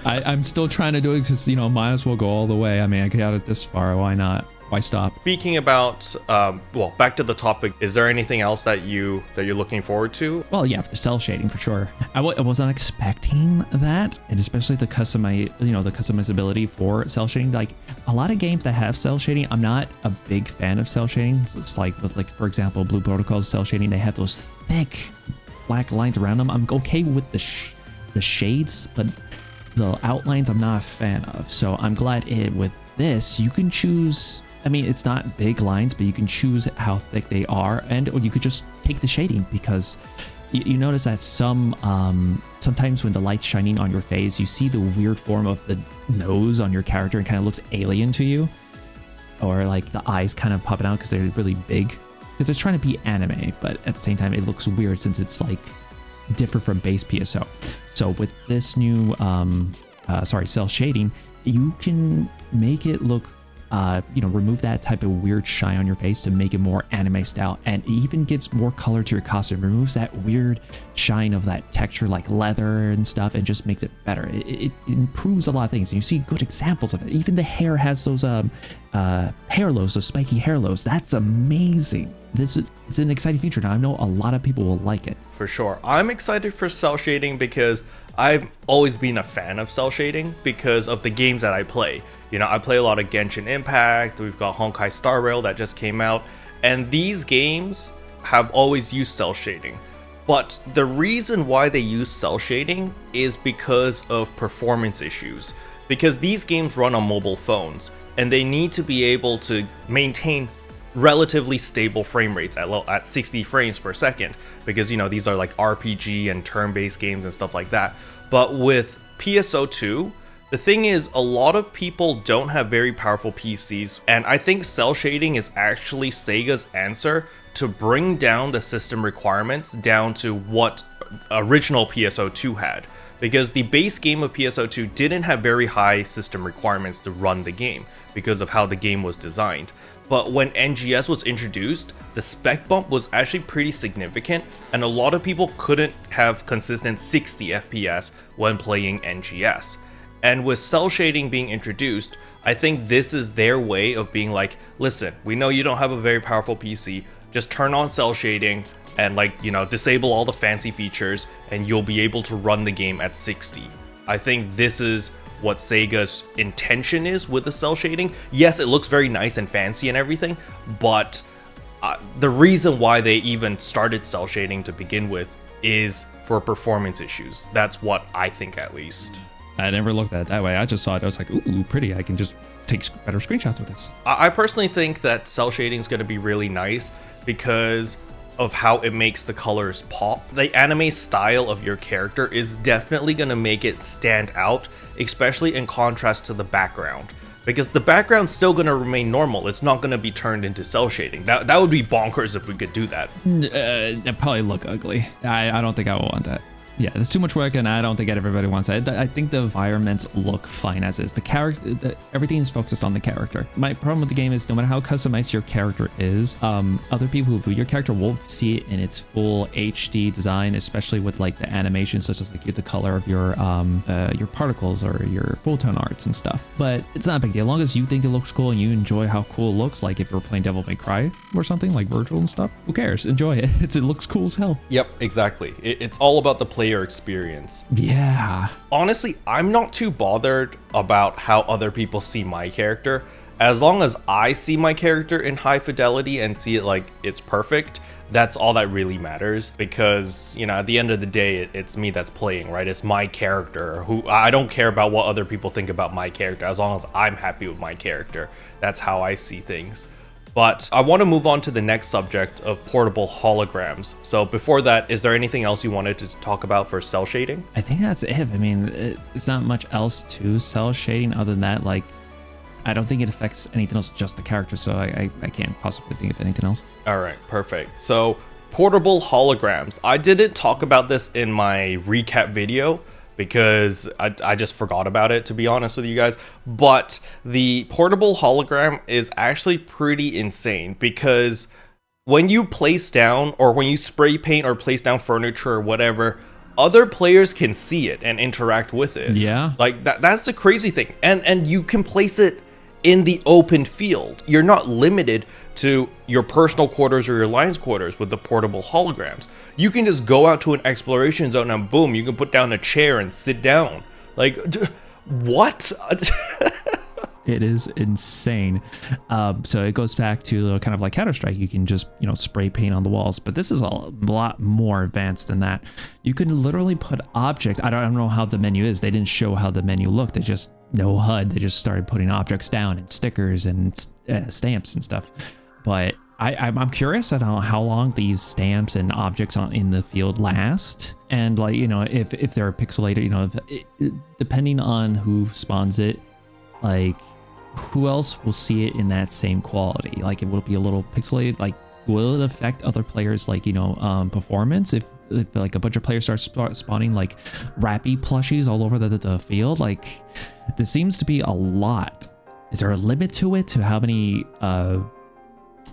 I'm still trying to do it because, you know, might as well go all the way. I mean, I got it this far. Why not? why stop? Speaking about, well, back to the topic, is there anything else that you're looking forward to? Well, yeah, the cell shading for sure. I was not expecting that, and especially the customizability for cell shading. Like a lot of games that have cell shading, I'm not a big fan of cell shading. It's like with, like, for example, Blue Protocol's cell shading. They have those thick black lines around them. I'm okay with the shades, but the outlines I'm not a fan of. So I'm glad with this you can choose. I mean, it's not big lines, but you can choose how thick they are, or you could just take the shading, because you notice that sometimes when the light's shining on your face, you see the weird form of the nose on your character and kind of looks alien to you, or like the eyes kind of popping out because they're really big, because it's trying to be anime, but at the same time it looks weird since it's like different from base PSO. So with this new cell shading, you can make it look remove that type of weird shine on your face to make it more anime style, and it even gives more color to your costume. It removes that weird shine of that texture like leather and stuff, and just makes it better. It improves a lot of things, and you see good examples of it. Even the hair has those hair lows, those spiky hair lows. That's amazing. It's an exciting feature, and I know a lot of people will like it. For sure. I'm excited for cell shading because I've always been a fan of cell shading because of the games that I play. I play a lot of Genshin Impact, we've got Honkai Star Rail that just came out, and these games have always used cell shading. But the reason why they use cell shading is because of performance issues. Because these games run on mobile phones, and they need to be able to maintain relatively stable frame rates at 60 frames per second, because these are like RPG and turn-based games and stuff like that. But with PSO2, the thing is, a lot of people don't have very powerful PCs, and I think cell shading is actually Sega's answer to bring down the system requirements down to what original PSO2 had. Because the base game of PSO2 didn't have very high system requirements to run the game because of how the game was designed. But when NGS was introduced, the spec bump was actually pretty significant, and a lot of people couldn't have consistent 60 FPS when playing NGS. And with cell shading being introduced, I think this is their way of being like, listen, we know you don't have a very powerful PC, just turn on cell shading and disable all the fancy features and you'll be able to run the game at 60. I think this is what Sega's intention is with the cell shading. Yes, it looks very nice and fancy and everything, but the reason why they even started cell shading to begin with is for performance issues. That's what I think, at least. I never looked at it that way. I just saw it. I was like, ooh, pretty. I can just take better screenshots with this. I personally think that cell shading is going to be really nice because of how it makes the colors pop. The anime style of your character is definitely going to make it stand out, especially in contrast to the background. Because the background's still going to remain normal. It's not going to be turned into cell shading. That would be bonkers if we could do that. That'd probably look ugly. I don't think I will want that. Yeah, there's too much work, and I don't think everybody wants that. I think the environments look fine as is. The character, everything is focused on the character. My problem with the game is no matter how customized your character is, other people who view your character will see it in its full HD design, especially with like the animations, such as like the color of your particles or your full-tone arts and stuff. But it's not a big deal. As long as you think it looks cool and you enjoy how cool it looks, like if you're playing Devil May Cry or something like Virtual and stuff, who cares? Enjoy it. It looks cool as hell. Yep, exactly. It's all about the player experience. Yeah. Honestly, I'm not too bothered about how other people see my character. As long as I see my character in high fidelity and see it like it's perfect, that's all that really matters. Because, at the end of the day, it's me that's playing, right? It's my character. Who I don't care about what other people think about my character. As long as I'm happy with my character, that's how I see things. But I want to move on to the next subject of portable holograms. So before that, is there anything else you wanted to talk about for cell shading? I think that's it. I mean, there's not much else to cell shading other than that. Like, I don't think it affects anything else, just the character. So I can't possibly think of anything else. All right, perfect. So portable holograms. I didn't talk about this in my recap video because I just forgot about it, to be honest with you guys. But the portable hologram is actually pretty insane because when you place down or when you spray paint or place down furniture or whatever, other players can see it and interact with it. Yeah. Like that's the crazy thing. And you can place it in the open field. You're not limited to your personal quarters or your alliance quarters with the portable holograms. You can just go out to an exploration zone and boom, you can put down a chair and sit down. Like, what? It is insane. So it goes back to kind of like Counter-Strike. You can just, spray paint on the walls, but this is a lot more advanced than that. You can literally put objects. I don't know how the menu is. They didn't show how the menu looked. It just no HUD. They just started putting objects down and stickers and stamps and stuff. But I'm curious at how long these stamps and objects in the field last, and like if they're pixelated, depending on who spawns it, like who else will see it in that same quality? Like it will be a little pixelated. Like will it affect other players like performance if like a bunch of players start spawning like Rappy plushies all over the field? Like there seems to be a lot. Is there a limit to it, to how many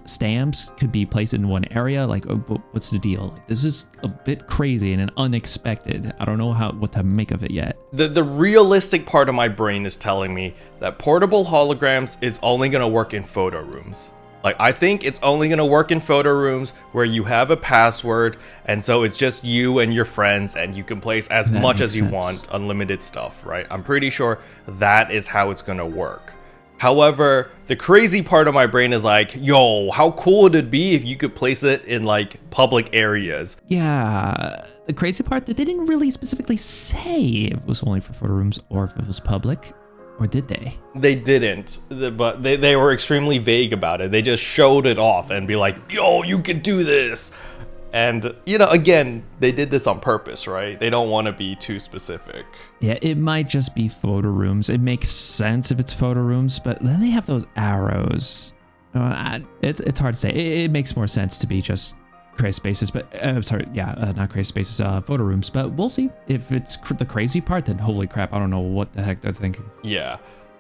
stamps could be placed in one area? Like what's the deal? Like, this is a bit crazy and unexpected. I don't know what to make of it yet. The realistic part of my brain is telling me that portable holograms is only going to work in photo rooms. Like, I think it's only going to work in photo rooms where you have a password, and so it's just you and your friends, and you can place as much as you want, unlimited stuff, right? I'm pretty sure that is how it's going to work. However, the crazy part of my brain is like, yo, how cool would it be if you could place it in like public areas? Yeah, the crazy part that they didn't really specifically say if it was only for photo rooms or if it was public, or did they? They didn't, but they were extremely vague about it. They just showed it off and be like, yo, you could do this. And, again, they did this on purpose, right? They don't want to be too specific. Yeah, it might just be photo rooms. It makes sense if it's photo rooms, but then they have those arrows. It's hard to say. It makes more sense to be just create spaces, but not create spaces, photo rooms. But we'll see. If it's the crazy part, then holy crap, I don't know what the heck they're thinking. Yeah.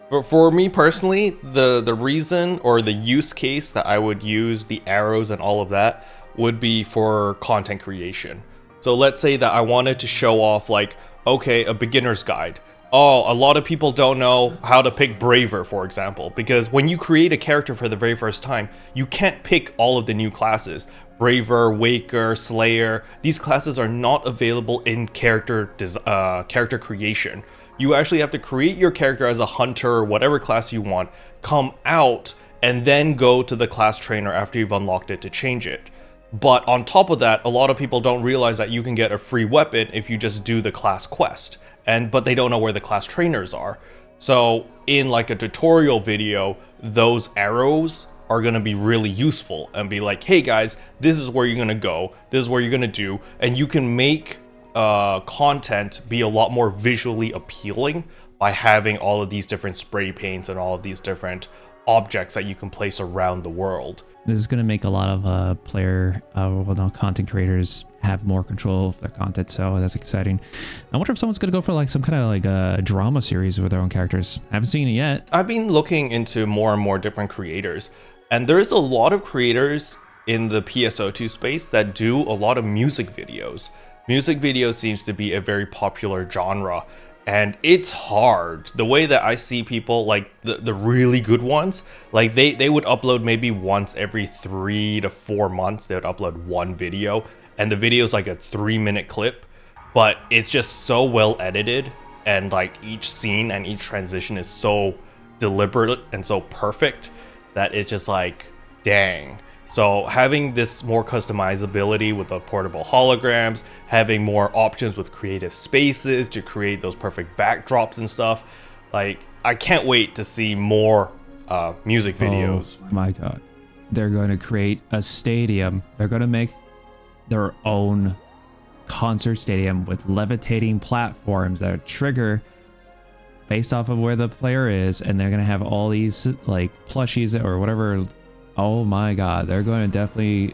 But for me personally, the reason or the use case that I would use the arrows and all of that would be for content creation. So let's say that I wanted to show off like, okay, a beginner's guide. Oh, a lot of people don't know how to pick Braver, for example, because when you create a character for the very first time, you can't pick all of the new classes. Braver, Waker, Slayer, these classes are not available in character creation. You actually have to create your character as a hunter or whatever class you want, come out, and then go to the class trainer after you've unlocked it to change it. But on top of that, a lot of people don't realize that you can get a free weapon if you just do the class quest, but they don't know where the class trainers are. So in like a tutorial video, those arrows are going to be really useful and be like, hey guys, this is where you're going to go, this is what you're going to do, and you can make content be a lot more visually appealing by having all of these different spray paints and all of these different objects that you can place around the world. This is going to make a lot of content creators have more control of their content, so that's exciting. I wonder if someone's going to go for like some kind of like a drama series with their own characters. I haven't seen it yet. I've been looking into more and more different creators, and there's a lot of creators in the PSO2 space that do a lot of music videos. Music videos seems to be a very popular genre, and it's hard. The way that I see people, like the really good ones, like they would upload maybe once every 3 to 4 months. They would upload one video, and the video is like a 3-minute clip, but it's just so well edited, and like each scene and each transition is so deliberate and so perfect that it's just like, dang. So having this more customizability with the portable holograms, having more options with creative spaces to create those perfect backdrops and stuff, like I can't wait to see more music videos. Oh my god. They're going to create a stadium. They're going to make their own concert stadium with levitating platforms that trigger based off of where the player is, and they're going to have all these like plushies or whatever. Oh my god, they're going to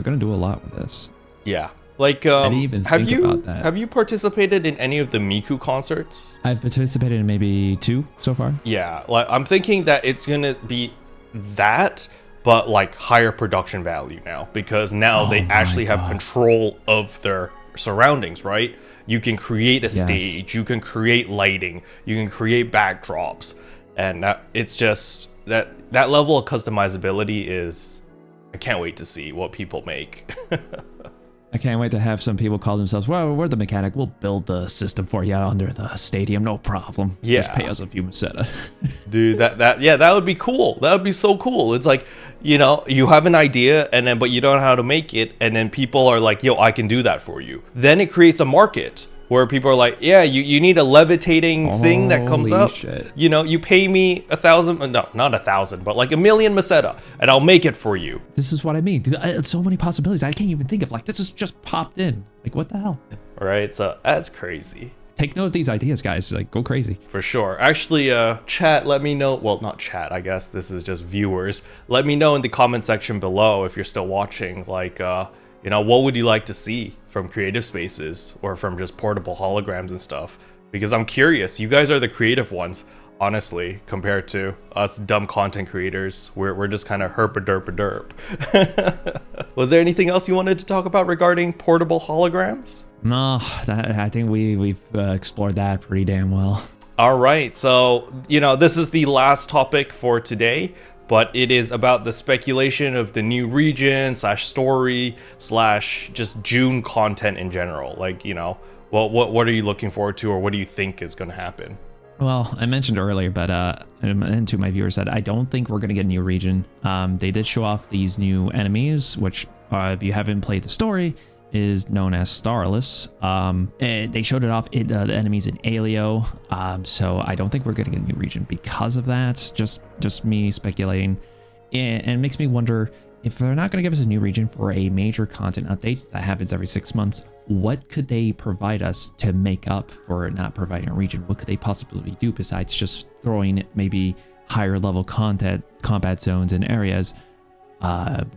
do a lot with this. Yeah. Like, I didn't even think about that. Have you participated in any of the Miku concerts? I've participated in maybe 2 so far. Yeah, like I'm thinking that it's going to be that, but like higher production value now, because now they actually have control of their surroundings, right? You can create a stage, you can create lighting, you can create backdrops. And it's just that level of customizability is, I can't wait to see what people make. I can't wait to have some people call themselves, well, we're the mechanic. We'll build the system for you under the stadium. No problem. Yeah. Just pay us a few meseta. Dude, that would be cool. That would be so cool. It's like, you know, you have an idea but you don't know how to make it. And then people are like, yo, I can do that for you. Then it creates a market where people are like, yeah, you need a levitating thing that comes Holy up. shit. You know, you pay me 1,000, no, not 1,000, but like 1,000,000 meseta, and I'll make it for you. This is what I mean. Dude, so many possibilities. I can't even think of, like, this is just popped in. Like, what the hell? All right, so that's crazy. Take note of these ideas, guys. Like, go crazy. For sure. Actually, chat, let me know. Well, not chat, I guess. This is just viewers. Let me know in the comment section below if you're still watching. Like, you know, what would you like to see from creative spaces or from just portable holograms and stuff? Because I'm curious. You guys are the creative ones, honestly, compared to us dumb content creators. We're just kind of herp-a-derp-a-derp. Was there anything else you wanted to talk about regarding portable holograms? No, I think we've explored that pretty damn well. All right, so, you know, this is the last topic for today, but it is about the speculation of the new region / story / just June content in general. Like, you know, what are you looking forward to, or what do you think is going to happen? Well, I mentioned earlier, but and to my viewers, that I don't think we're going to get a new region. They did show off these new enemies, which if you haven't played the story, is known as Starless. They showed it off, the enemies in Alio, so I don't think we're going to get a new region because of that. Just me speculating, and it makes me wonder, if they're not going to give us a new region for a major content update that happens every 6 months, what could they provide us to make up for not providing a region? What could they possibly do besides just throwing maybe higher level combat zones and areas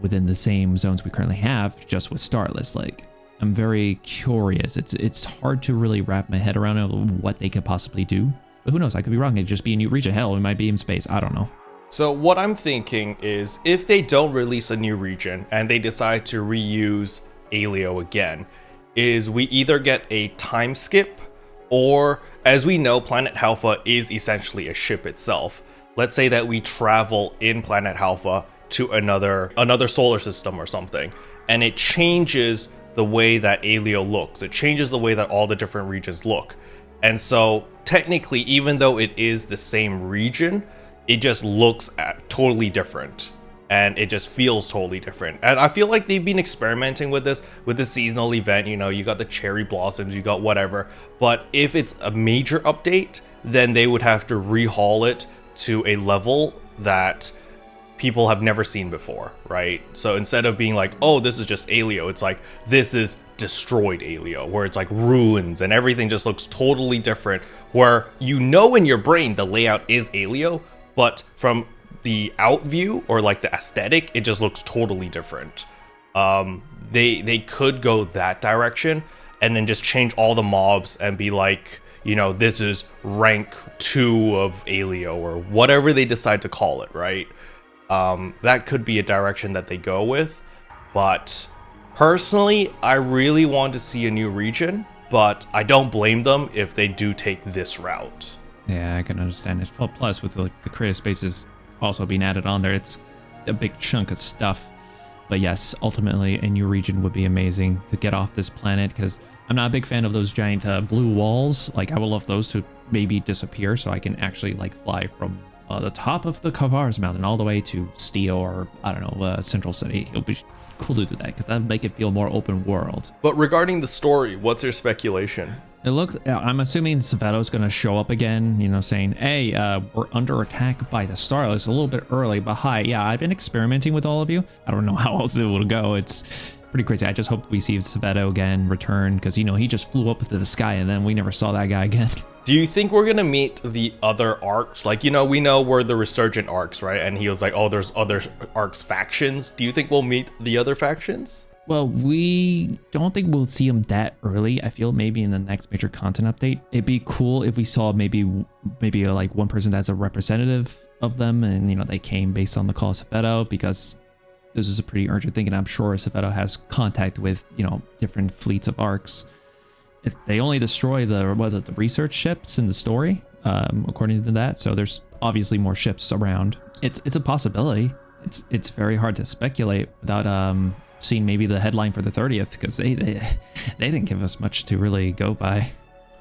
within the same zones we currently have, just with Starless? Like, I'm very curious. It's hard to really wrap my head around what they could possibly do. But who knows? I could be wrong. It'd just be a new region. Hell, it might be in space. I don't know. So what I'm thinking is, if they don't release a new region and they decide to reuse Alio again, is we either get a time skip, or, as we know, Planet Halpha is essentially a ship itself. Let's say that we travel in Planet Halpha to another solar system or something, and it changes the way that Alio looks. It changes the way that all the different regions look. And so technically, even though it is the same region, it just looks totally different, and it just feels totally different. And I feel like they've been experimenting with this with the seasonal event. You know, you got the cherry blossoms, you got whatever. But if it's a major update, then they would have to rehaul it to a level that people have never seen before, right? So instead of being like, oh, this is just Alio, it's like, this is destroyed Alio, where it's like ruins and everything just looks totally different, where you know in your brain the layout is Alio, but from the out view, or like the aesthetic, it just looks totally different. They could go that direction and then just change all the mobs and be like, you know, this is rank 2 of Alio, or whatever they decide to call it, right? That could be a direction that they go with. But personally, I really want to see a new region, but I don't blame them if they do take this route. Yeah, I can understand it. Plus, with the creative spaces also being added on there, it's a big chunk of stuff. But yes, ultimately, a new region would be amazing to get off this planet, because I'm not a big fan of those giant blue walls. Like, I would love those to maybe disappear so I can actually, like, fly from the top of the Kavars Mountain all the way to Steel, or, I don't know, Central City. It'll be cool to do that, because that would make it feel more open world. But regarding the story, what's your speculation? It looks, I'm assuming Saveto's going to show up again, you know, saying, hey, we're under attack by the Starless, a little bit early, but hi, yeah, I've been experimenting with all of you. I don't know how else it will go. It's pretty crazy. I just hope we see Saveto again return, because, you know, he just flew up into the sky and then we never saw that guy again. Do you think we're going to meet the other Arks? Like, you know, we know we're the resurgent Arks, right? And he was like, oh, there's other Arks factions. Do you think we'll meet the other factions? Well, we don't think we'll see them that early. I feel maybe in the next major content update. It'd be cool if we saw maybe like one person that's a representative of them, and, you know, they came based on the call of Saveto, because this is a pretty urgent thing, and I'm sure Saveto has contact with, you know, different fleets of Arks. If they only destroy the research ships in the story, according to that, so there's obviously more ships around. It's a possibility. It's very hard to speculate without seeing maybe the headline for the 30th, because they didn't give us much to really go by.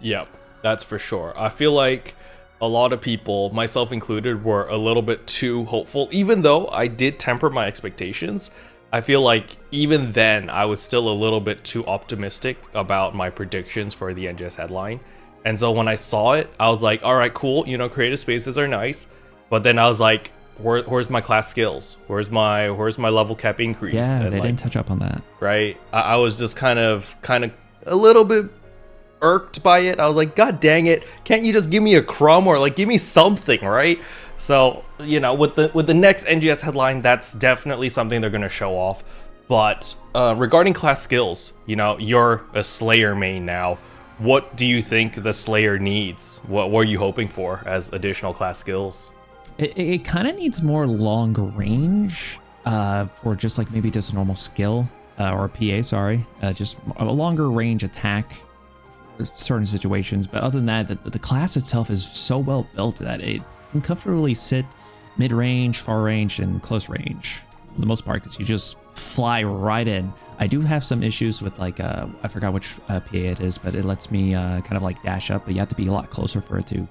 Yep, that's for sure. I feel like a lot of people, myself included, were a little bit too hopeful. Even though I did temper my expectations, I feel like even then I was still a little bit too optimistic about my predictions for the NGS headline. And so when I saw it, I was like, all right, cool, you know, creative spaces are nice. But then I was like, where's my class skills? Where's my level cap increase? Yeah, and they didn't touch up on that. Right? I was just kind of a little bit irked by it. I was like, God dang it, can't you just give me a crumb or like give me something, right? So, you know, with the next NGS headline, that's definitely something they're going to show off. But regarding class skills, you know, you're a Slayer main now. What do you think the Slayer needs? What were you hoping for as additional class skills? It kind of needs more long range for just like maybe just a normal skill or PA, sorry. Just a longer range attack for certain situations. But other than that, the class itself is so well built that it can comfortably sit mid-range, far range, and close range for the most part, because you just fly right in. I do have some issues with like, I forgot which PA it is, but it lets me kind of like dash up, but you have to be a lot closer for it to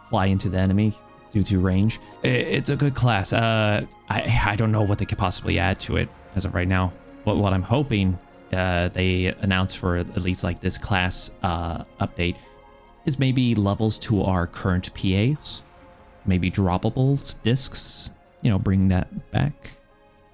fly into the enemy due to range. It's a good class. I don't know what they could possibly add to it as of right now, but what I'm hoping they announce for at least like this class update is maybe levels to our current PAs, maybe droppable discs, you know, bring that back.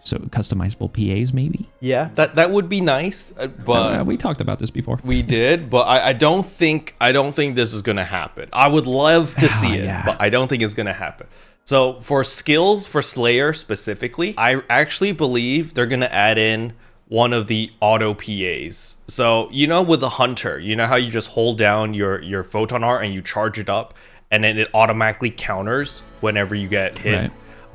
So customizable PAs, maybe. Yeah, that would be nice. But we talked about this before. We did, but I don't think this is gonna happen. I would love to see it, but I don't think it's gonna happen. So for skills for Slayer specifically, I actually believe they're gonna add in one of the auto PAs. So you know, with the Hunter, you know how you just hold down your photon art and you charge it up, and then it automatically counters whenever you get hit. Right.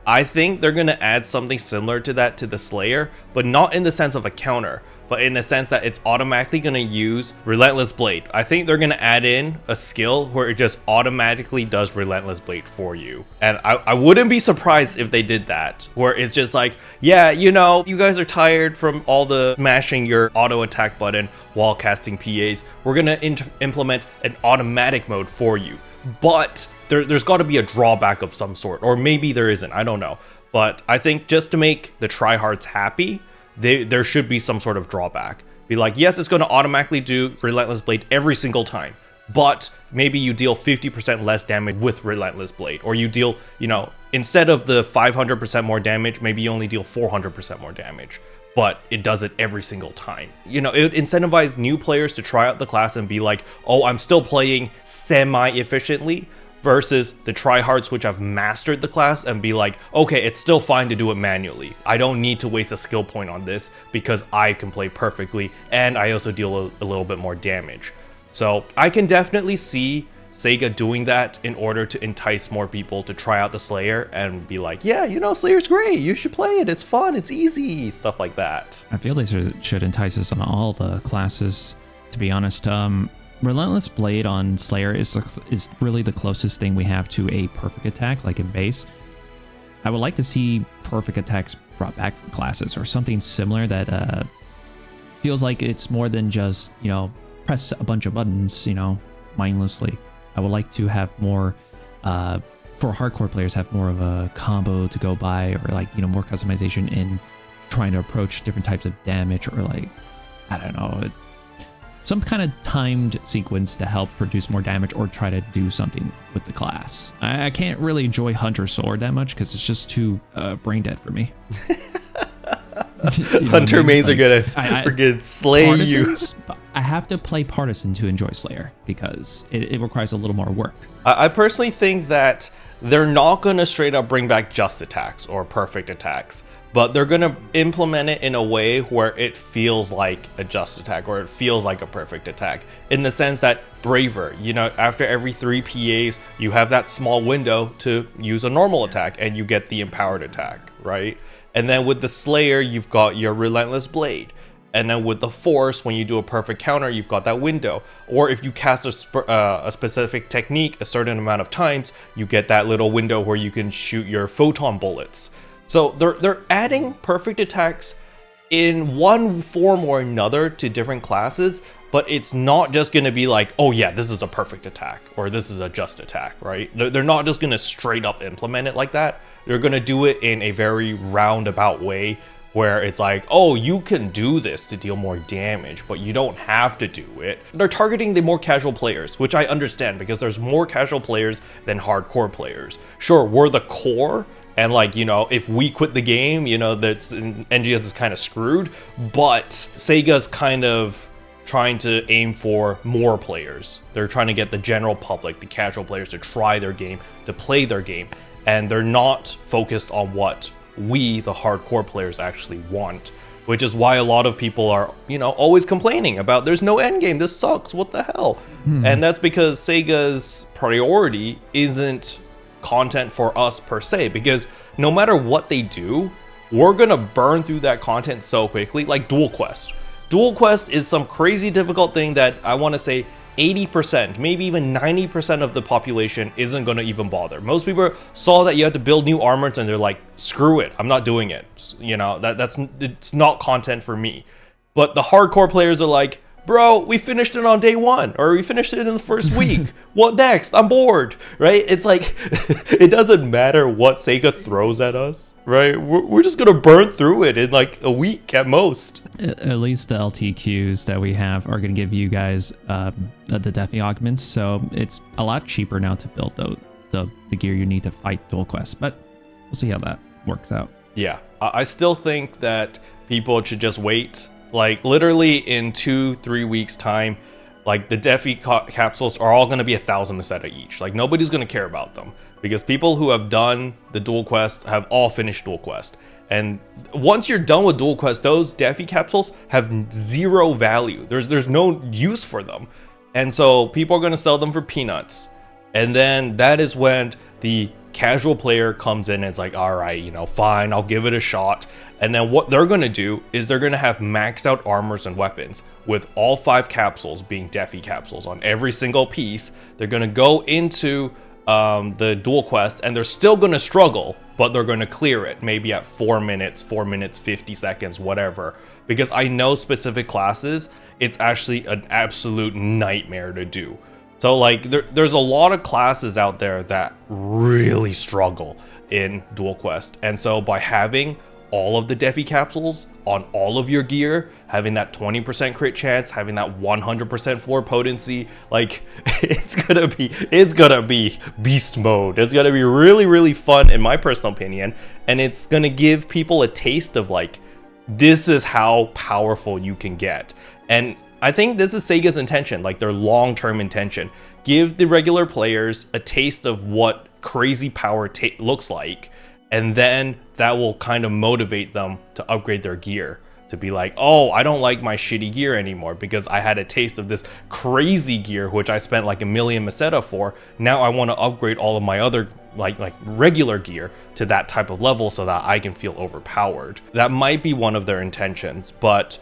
I think they're going to add something similar to that to the Slayer, but not in the sense of a counter, but in the sense that it's automatically going to use Relentless Blade. I think they're going to add in a skill where it just automatically does Relentless Blade for you. And I wouldn't be surprised if they did that, where it's just like, yeah, you know, you guys are tired from all the smashing your auto attack button while casting PAs. We're going to implement an automatic mode for you. But there's got to be a drawback of some sort, or maybe there isn't, I don't know. But I think just to make the tryhards happy, there should be some sort of drawback. Be like, yes, it's going to automatically do Relentless Blade every single time, but maybe you deal 50% less damage with Relentless Blade, or you deal, you know, instead of the 500% more damage, maybe you only deal 400% more damage, but it does it every single time. You know, it would incentivize new players to try out the class and be like, oh, I'm still playing semi-efficiently, versus the tryhards which have mastered the class and be like, okay, it's still fine to do it manually. I don't need to waste a skill point on this because I can play perfectly and I also deal a little bit more damage. So I can definitely see Sega doing that in order to entice more people to try out the Slayer and be like, yeah, you know, Slayer's great, you should play it, it's fun, it's easy, stuff like that. I feel they should entice us on all the classes, to be honest. Relentless Blade on Slayer is really the closest thing we have to a perfect attack, like in base. I would like to see perfect attacks brought back from classes or something similar that feels like it's more than just, you know, press a bunch of buttons, you know, mindlessly. I would like to have more, for hardcore players, have more of a combo to go by, or like, you know, more customization in trying to approach different types of damage, or like, I don't know, some kind of timed sequence to help produce more damage or try to do something with the class. I can't really enjoy Hunter Sword that much because it's just too brain dead for me. Hunter mains are gonna freaking slay Partisans, you. I have to play Partisan to enjoy Slayer because it requires a little more work. I personally think that they're not gonna straight up bring back just attacks or perfect attacks, but they're going to implement it in a way where it feels like a just attack or it feels like a perfect attack, in the sense that Braver, you know, after every 3 PAs, you have that small window to use a normal attack and you get the empowered attack, right? And then with the Slayer, you've got your Relentless Blade. And then with the force, when you do a perfect counter, you've got that window. Or if you cast a specific technique a certain amount of times, you get that little window where you can shoot your photon bullets. So they're adding perfect attacks in one form or another to different classes, but it's not just going to be like, oh yeah, this is a perfect attack or this is a just attack, right? They're not just going to straight up implement it like that. They're going to do it in a very roundabout way, where it's like, oh, you can do this to deal more damage, but you don't have to do it. They're targeting the more casual players, which I understand because there's more casual players than hardcore players. Sure, we're the core, and like, you know, if we quit the game, you know, that's NGS is kind of screwed, but Sega's kind of trying to aim for more players. They're trying to get the general public, the casual players, to try their game, to play their game, and they're not focused on what we, the hardcore players, actually want, which is why a lot of people are, you know, always complaining about there's no end game, this sucks, what the hell. And that's because Sega's priority isn't content for us per se, because no matter what they do, we're gonna burn through that content so quickly. Like Dual Quest is some crazy difficult thing that I want to say 80%, maybe even 90% of the population isn't going to even bother. Most people saw that you had to build new armors and they're like, screw it, I'm not doing it. You know, it's not content for me. But the hardcore players are like, bro, we finished it on day one, or we finished it in the first week. What next? I'm bored, right? It's like, it doesn't matter what Sega throws at us, right? We're just going to burn through it in like a week at most. At least the LTQs that we have are going to give you guys the Defi augments, so it's a lot cheaper now to build the gear you need to fight Dual Quest, but we'll see how that works out. Yeah, I still think that people should just wait. Like literally in 2-3 weeks time, like the Defi capsules are all going to be 1,000 Meseta each. Like nobody's going to care about them because people who have done the Dual Quest have all finished Dual Quest. And once you're done with Dual Quest, those Defi capsules have zero value. There's no use for them. And so people are going to sell them for peanuts. And then that is when the casual player comes in and is like, all right, you know, fine, I'll give it a shot. And then what they're going to do is they're going to have maxed out armors and weapons with all 5 capsules being Defi capsules on every single piece. They're going to go into the Dual Quest and they're still going to struggle, but they're going to clear it maybe at 4 minutes, 50 seconds, whatever. Because I know specific classes, it's actually an absolute nightmare to do. So like there's a lot of classes out there that really struggle in Dual Quest. And so by having all of the Defi capsules on all of your gear, having that 20% crit chance, having that 100% floor potency, like it's gonna be beast mode. It's gonna be really, really fun in my personal opinion. And it's gonna give people a taste of like, this is how powerful you can get. And I think this is Sega's intention, like their long-term intention. Give the regular players a taste of what crazy power looks like, and then that will kind of motivate them to upgrade their gear. To be like, oh, I don't like my shitty gear anymore because I had a taste of this crazy gear, which I spent like 1 million Meseta for. Now I want to upgrade all of my other like regular gear to that type of level so that I can feel overpowered. That might be one of their intentions, but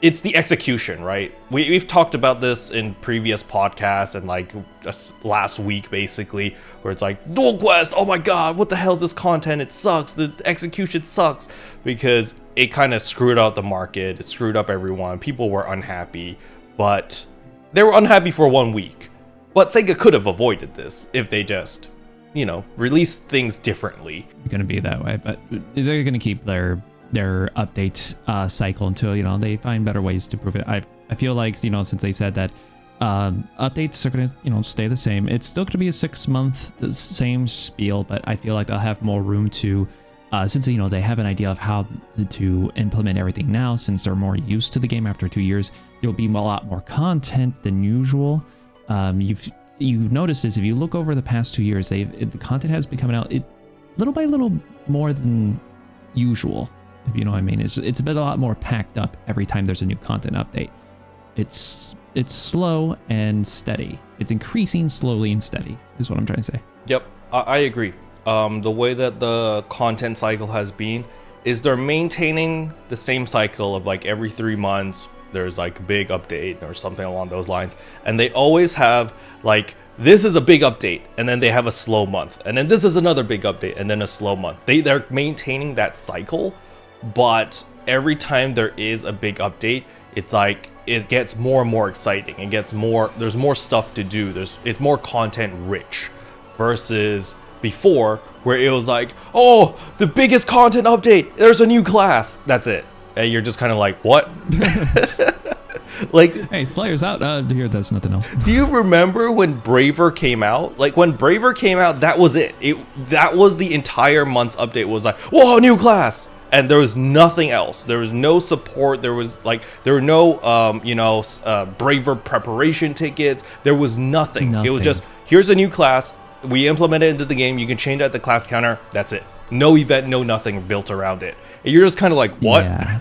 it's the execution, right? We've talked about this in previous podcasts and like just last week basically, where it's like, Dual Quest, oh my god, what the hell is this content? It sucks, the execution sucks, because it kind of screwed out the market, it screwed up everyone, people were unhappy, but they were unhappy for 1 week. But Sega could have avoided this if they just, you know, released things differently. It's going to be that way, but they're going to keep their update cycle until, you know, they find better ways to prove it. I feel like, you know, since they said that updates are gonna, you know, stay the same, it's still gonna be a 6-month same spiel, but I feel like they'll have more room to since, you know, they have an idea of how to implement everything now, since they're more used to the game after 2 years, there'll be a lot more content than usual. You've noticed this if you look over the past 2 years, the content has been coming out little by little more than usual, if you know what I mean. It's been a lot more packed up every time there's a new content update. It's slow and steady. It's increasing slowly and steady, is what I'm trying to say. Yep, I agree. The way that the content cycle has been, is they're maintaining the same cycle of like every 3 months there's like a big update or something along those lines, and they always have like, this is a big update, and then they have a slow month, and then this is another big update, and then a slow month. They're maintaining that cycle, but every time there is a big update, it's like it gets more and more exciting. It gets more, there's more stuff to do. It's more content rich versus before where it was like, oh, the biggest content update, there's a new class. That's it. And you're just kind of like, what? Like, hey, Slayer's out. Here, there's nothing else. Do you remember when Braver came out? Like, when Braver came out, that was it. That was the entire month's update. Was like, whoa, new class. And there was nothing else. There was no support. There were no, Braver preparation tickets. There was nothing. It was just, here's a new class. We implement it into the game. You can change it at the class counter. That's it. No event, no nothing built around it. And you're just kind of like, what? Yeah.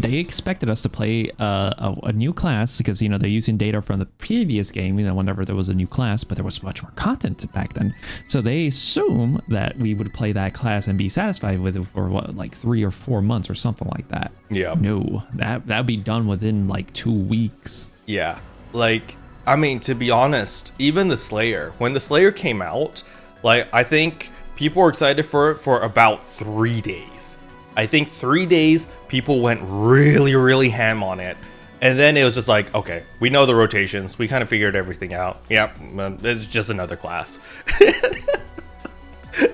They expected us to play a new class because, they're using data from the previous game, whenever there was a new class, but there was much more content back then. So they assume that we would play that class and be satisfied with it for like 3 or 4 months or something like that. Yeah. No, that'd be done within like 2 weeks. Yeah. Like, I mean, to be honest, even the Slayer, when the Slayer came out, like, I think people were excited for it for about 3 days. I think 3 days, people went really, really ham on it. And then it was just like, okay, we know the rotations. We kind of figured everything out. Yep, it's just another class.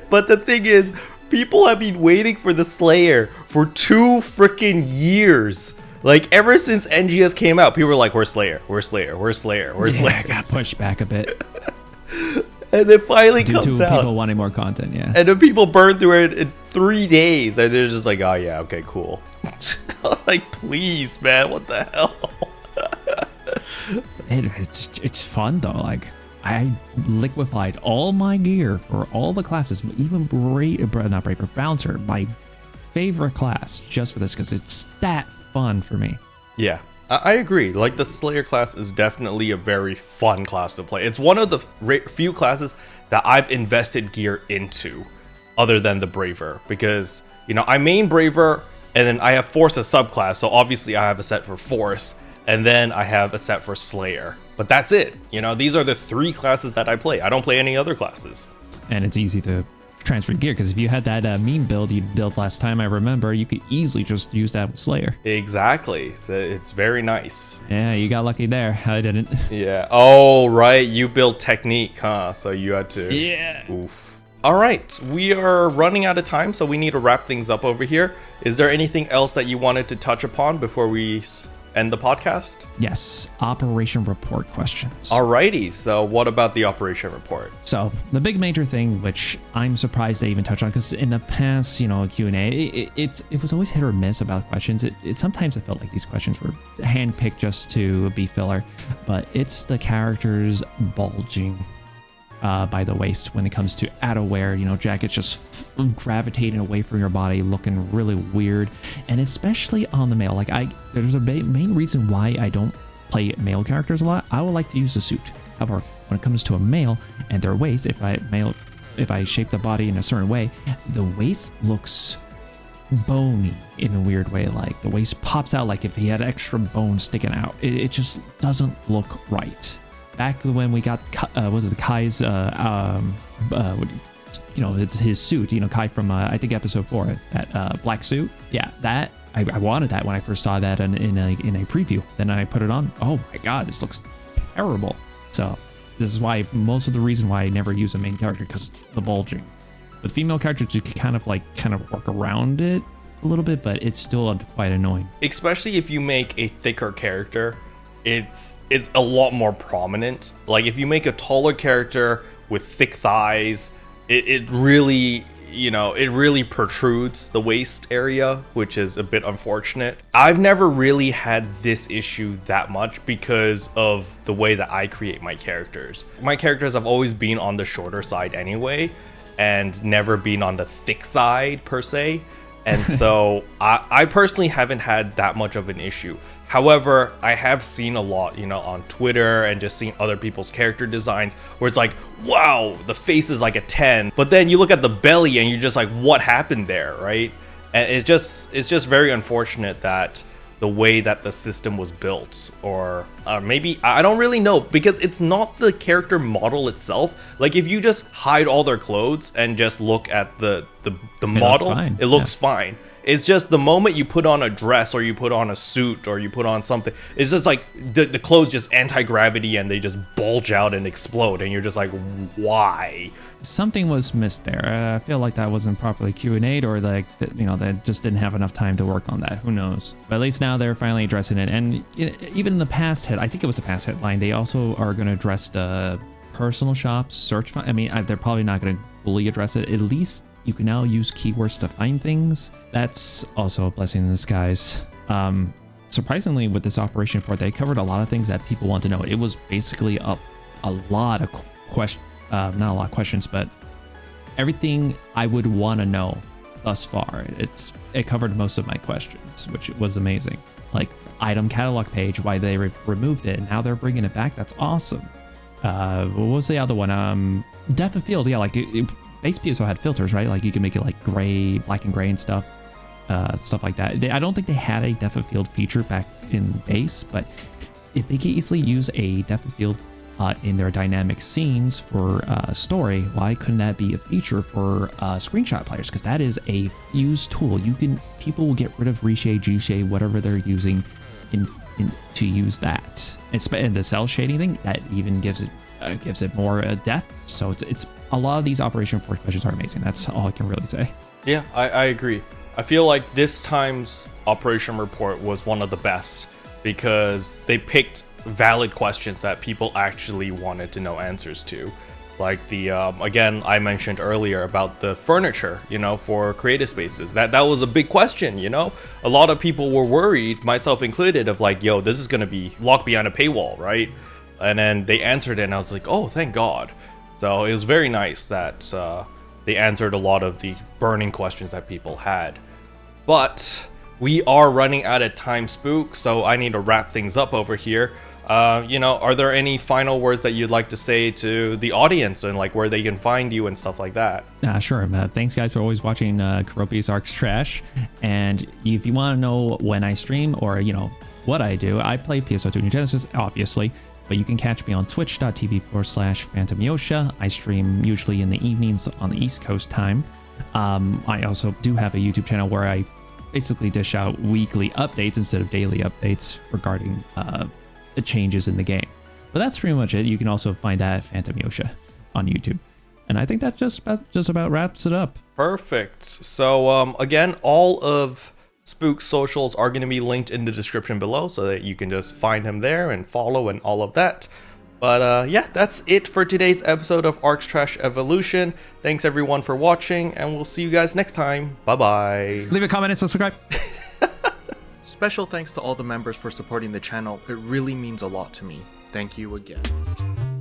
But the thing is, people have been waiting for the Slayer for 2 freaking years. Like, ever since NGS came out, people were like, we're Slayer, we're Slayer, we're Slayer, we're Slayer. Yeah, got pushed back a bit. And it finally Due comes to out. People wanting more content, yeah. And then people burned through it in 3 days. And they're just like, oh, yeah, okay, cool. I was like, please, man, what the hell? It's fun, though. Like, I liquefied all my gear for all the classes, even not Braver, Bouncer, my favorite class, just for this, because it's that fun for me. Yeah. I agree. Like, the Slayer class is definitely a very fun class to play. It's one of the few classes that I've invested gear into other than the Braver, because, I main Braver, and then I have Force as subclass, so obviously I have a set for Force, and then I have a set for Slayer. But that's it. These are the 3 classes that I play. I don't play any other classes. And it's easy to transfer gear, because if you had that meme build you built last time, I remember, you could easily just use that with Slayer. Exactly. So it's very nice. Yeah, you got lucky there. I didn't. Yeah. Oh, right. You built technique, huh? So you had to. Yeah. Oof. All right. We are running out of time, so we need to wrap things up over here. Is there anything else that you wanted to touch upon before we end the podcast? Yes, operation report questions. Alrighty, so what about the operation report? So the big major thing, which I'm surprised they even touched on, because in the past, Q&A, it was always hit or miss about questions. It sometimes I felt like these questions were handpicked just to be filler, but it's the characters bulging by the waist when it comes to outerwear, jackets just gravitating away from your body, looking really weird, and especially on the male. Like, there's a main reason why I don't play male characters a lot. I would like to use a suit. However, when it comes to a male and their waist, if I shape the body in a certain way, the waist looks bony in a weird way. Like, the waist pops out like if he had extra bone sticking out. It just doesn't look right. Back when we got, Kai's, it's his suit, Kai from, I think episode 4, that black suit. Yeah, that, I wanted that when I first saw that in a preview. Then I put it on. Oh my god, this looks terrible. So this is why, most of the reason why I never use a main character, because the bulging. With female characters, you can kind of work around it a little bit, but it's still quite annoying. Especially if you make a thicker character. It's a lot more prominent. Like, if you make a taller character with thick thighs, it really, it really protrudes the waist area, which is a bit unfortunate. I've never really had this issue that much because of the way that I create my characters. My characters have always been on the shorter side anyway, and never been on the thick side per se. And so I personally haven't had that much of an issue. However, I have seen a lot, on Twitter and just seen other people's character designs where it's like, wow, the face is like a 10. But then you look at the belly and you're just like, what happened there, right? And it's just very unfortunate that the way that the system was built, or maybe I don't really know, because it's not the character model itself. Like if you just hide all their clothes and just look at the model, it looks fine. It's just the moment you put on a dress or you put on a suit or you put on something, it's just like the clothes just anti-gravity and they just bulge out and explode, and you're just like, why? Something was missed there. I feel like that wasn't properly Q&A'd, or like, you know, they just didn't have enough time to work on that. Who knows? But at least now they're finally addressing it. And even in the past I think it was the past headline, they also are going to address the personal shops, search. I mean, they're probably not going to fully address it. At least you can now use keywords to find things. That's also a blessing in disguise. Surprisingly, with this operation report, they covered a lot of things that people want to know. It was basically a lot of questions. Not a lot of questions, but everything I would want to know thus far. It covered most of my questions, which was amazing. Like item catalog page, why they removed it, and now they're bringing it back. That's awesome. What was the other one? Depth of field. Yeah, like base PSO had filters, right? Like you can make it like gray, black and gray and stuff like that. I don't think they had a depth of field feature back in base, but if they could easily use a depth of field in their dynamic scenes for story, why couldn't that be a feature for screenshot players? Because that is a fused tool. People will get rid of reshape, G-shade, whatever they're using to use that. And the cell shading thing, that even gives it more depth. So it's a lot of these operation report questions are amazing. That's all I can really say. Yeah, I agree. I feel like this time's operation report was one of the best because they picked valid questions that people actually wanted to know answers to. Like the again, I mentioned earlier about the furniture, you know, for creative spaces. That was a big question, you know. A lot of people were worried, myself included, of like, yo, this is gonna be locked behind a paywall, right? And then they answered it, and I was like, oh, thank God. So it was very nice that they answered a lot of the burning questions that people had. But we are running out of time, Spook, so I need to wrap things up over here. You know, are there any final words that you'd like to say to the audience and like where they can find you and stuff like that? Sure. Thanks guys for always watching Keroppi's Arks Trash. And if you want to know when I stream or, you know, what I do, I play PSO2 New Genesis, obviously, but you can catch me on twitch.tv/Phantom Yosha. I stream usually in the evenings on the East Coast time. I also do have a YouTube channel where I basically dish out weekly updates instead of daily updates regarding the changes in the game. But that's pretty much it. You can also find that at Phantom Yosha on YouTube. And I think that just about wraps it up. Perfect. So again, all of Spook's socials are going to be linked in the description below so that you can just find him there and follow and all of that. But yeah, that's it for today's episode of Arks Trash Evolution. Thanks everyone for watching, and we'll see you guys next time. Bye-bye. Leave a comment and subscribe. Special thanks to all the members for supporting the channel. It really means a lot to me. Thank you again.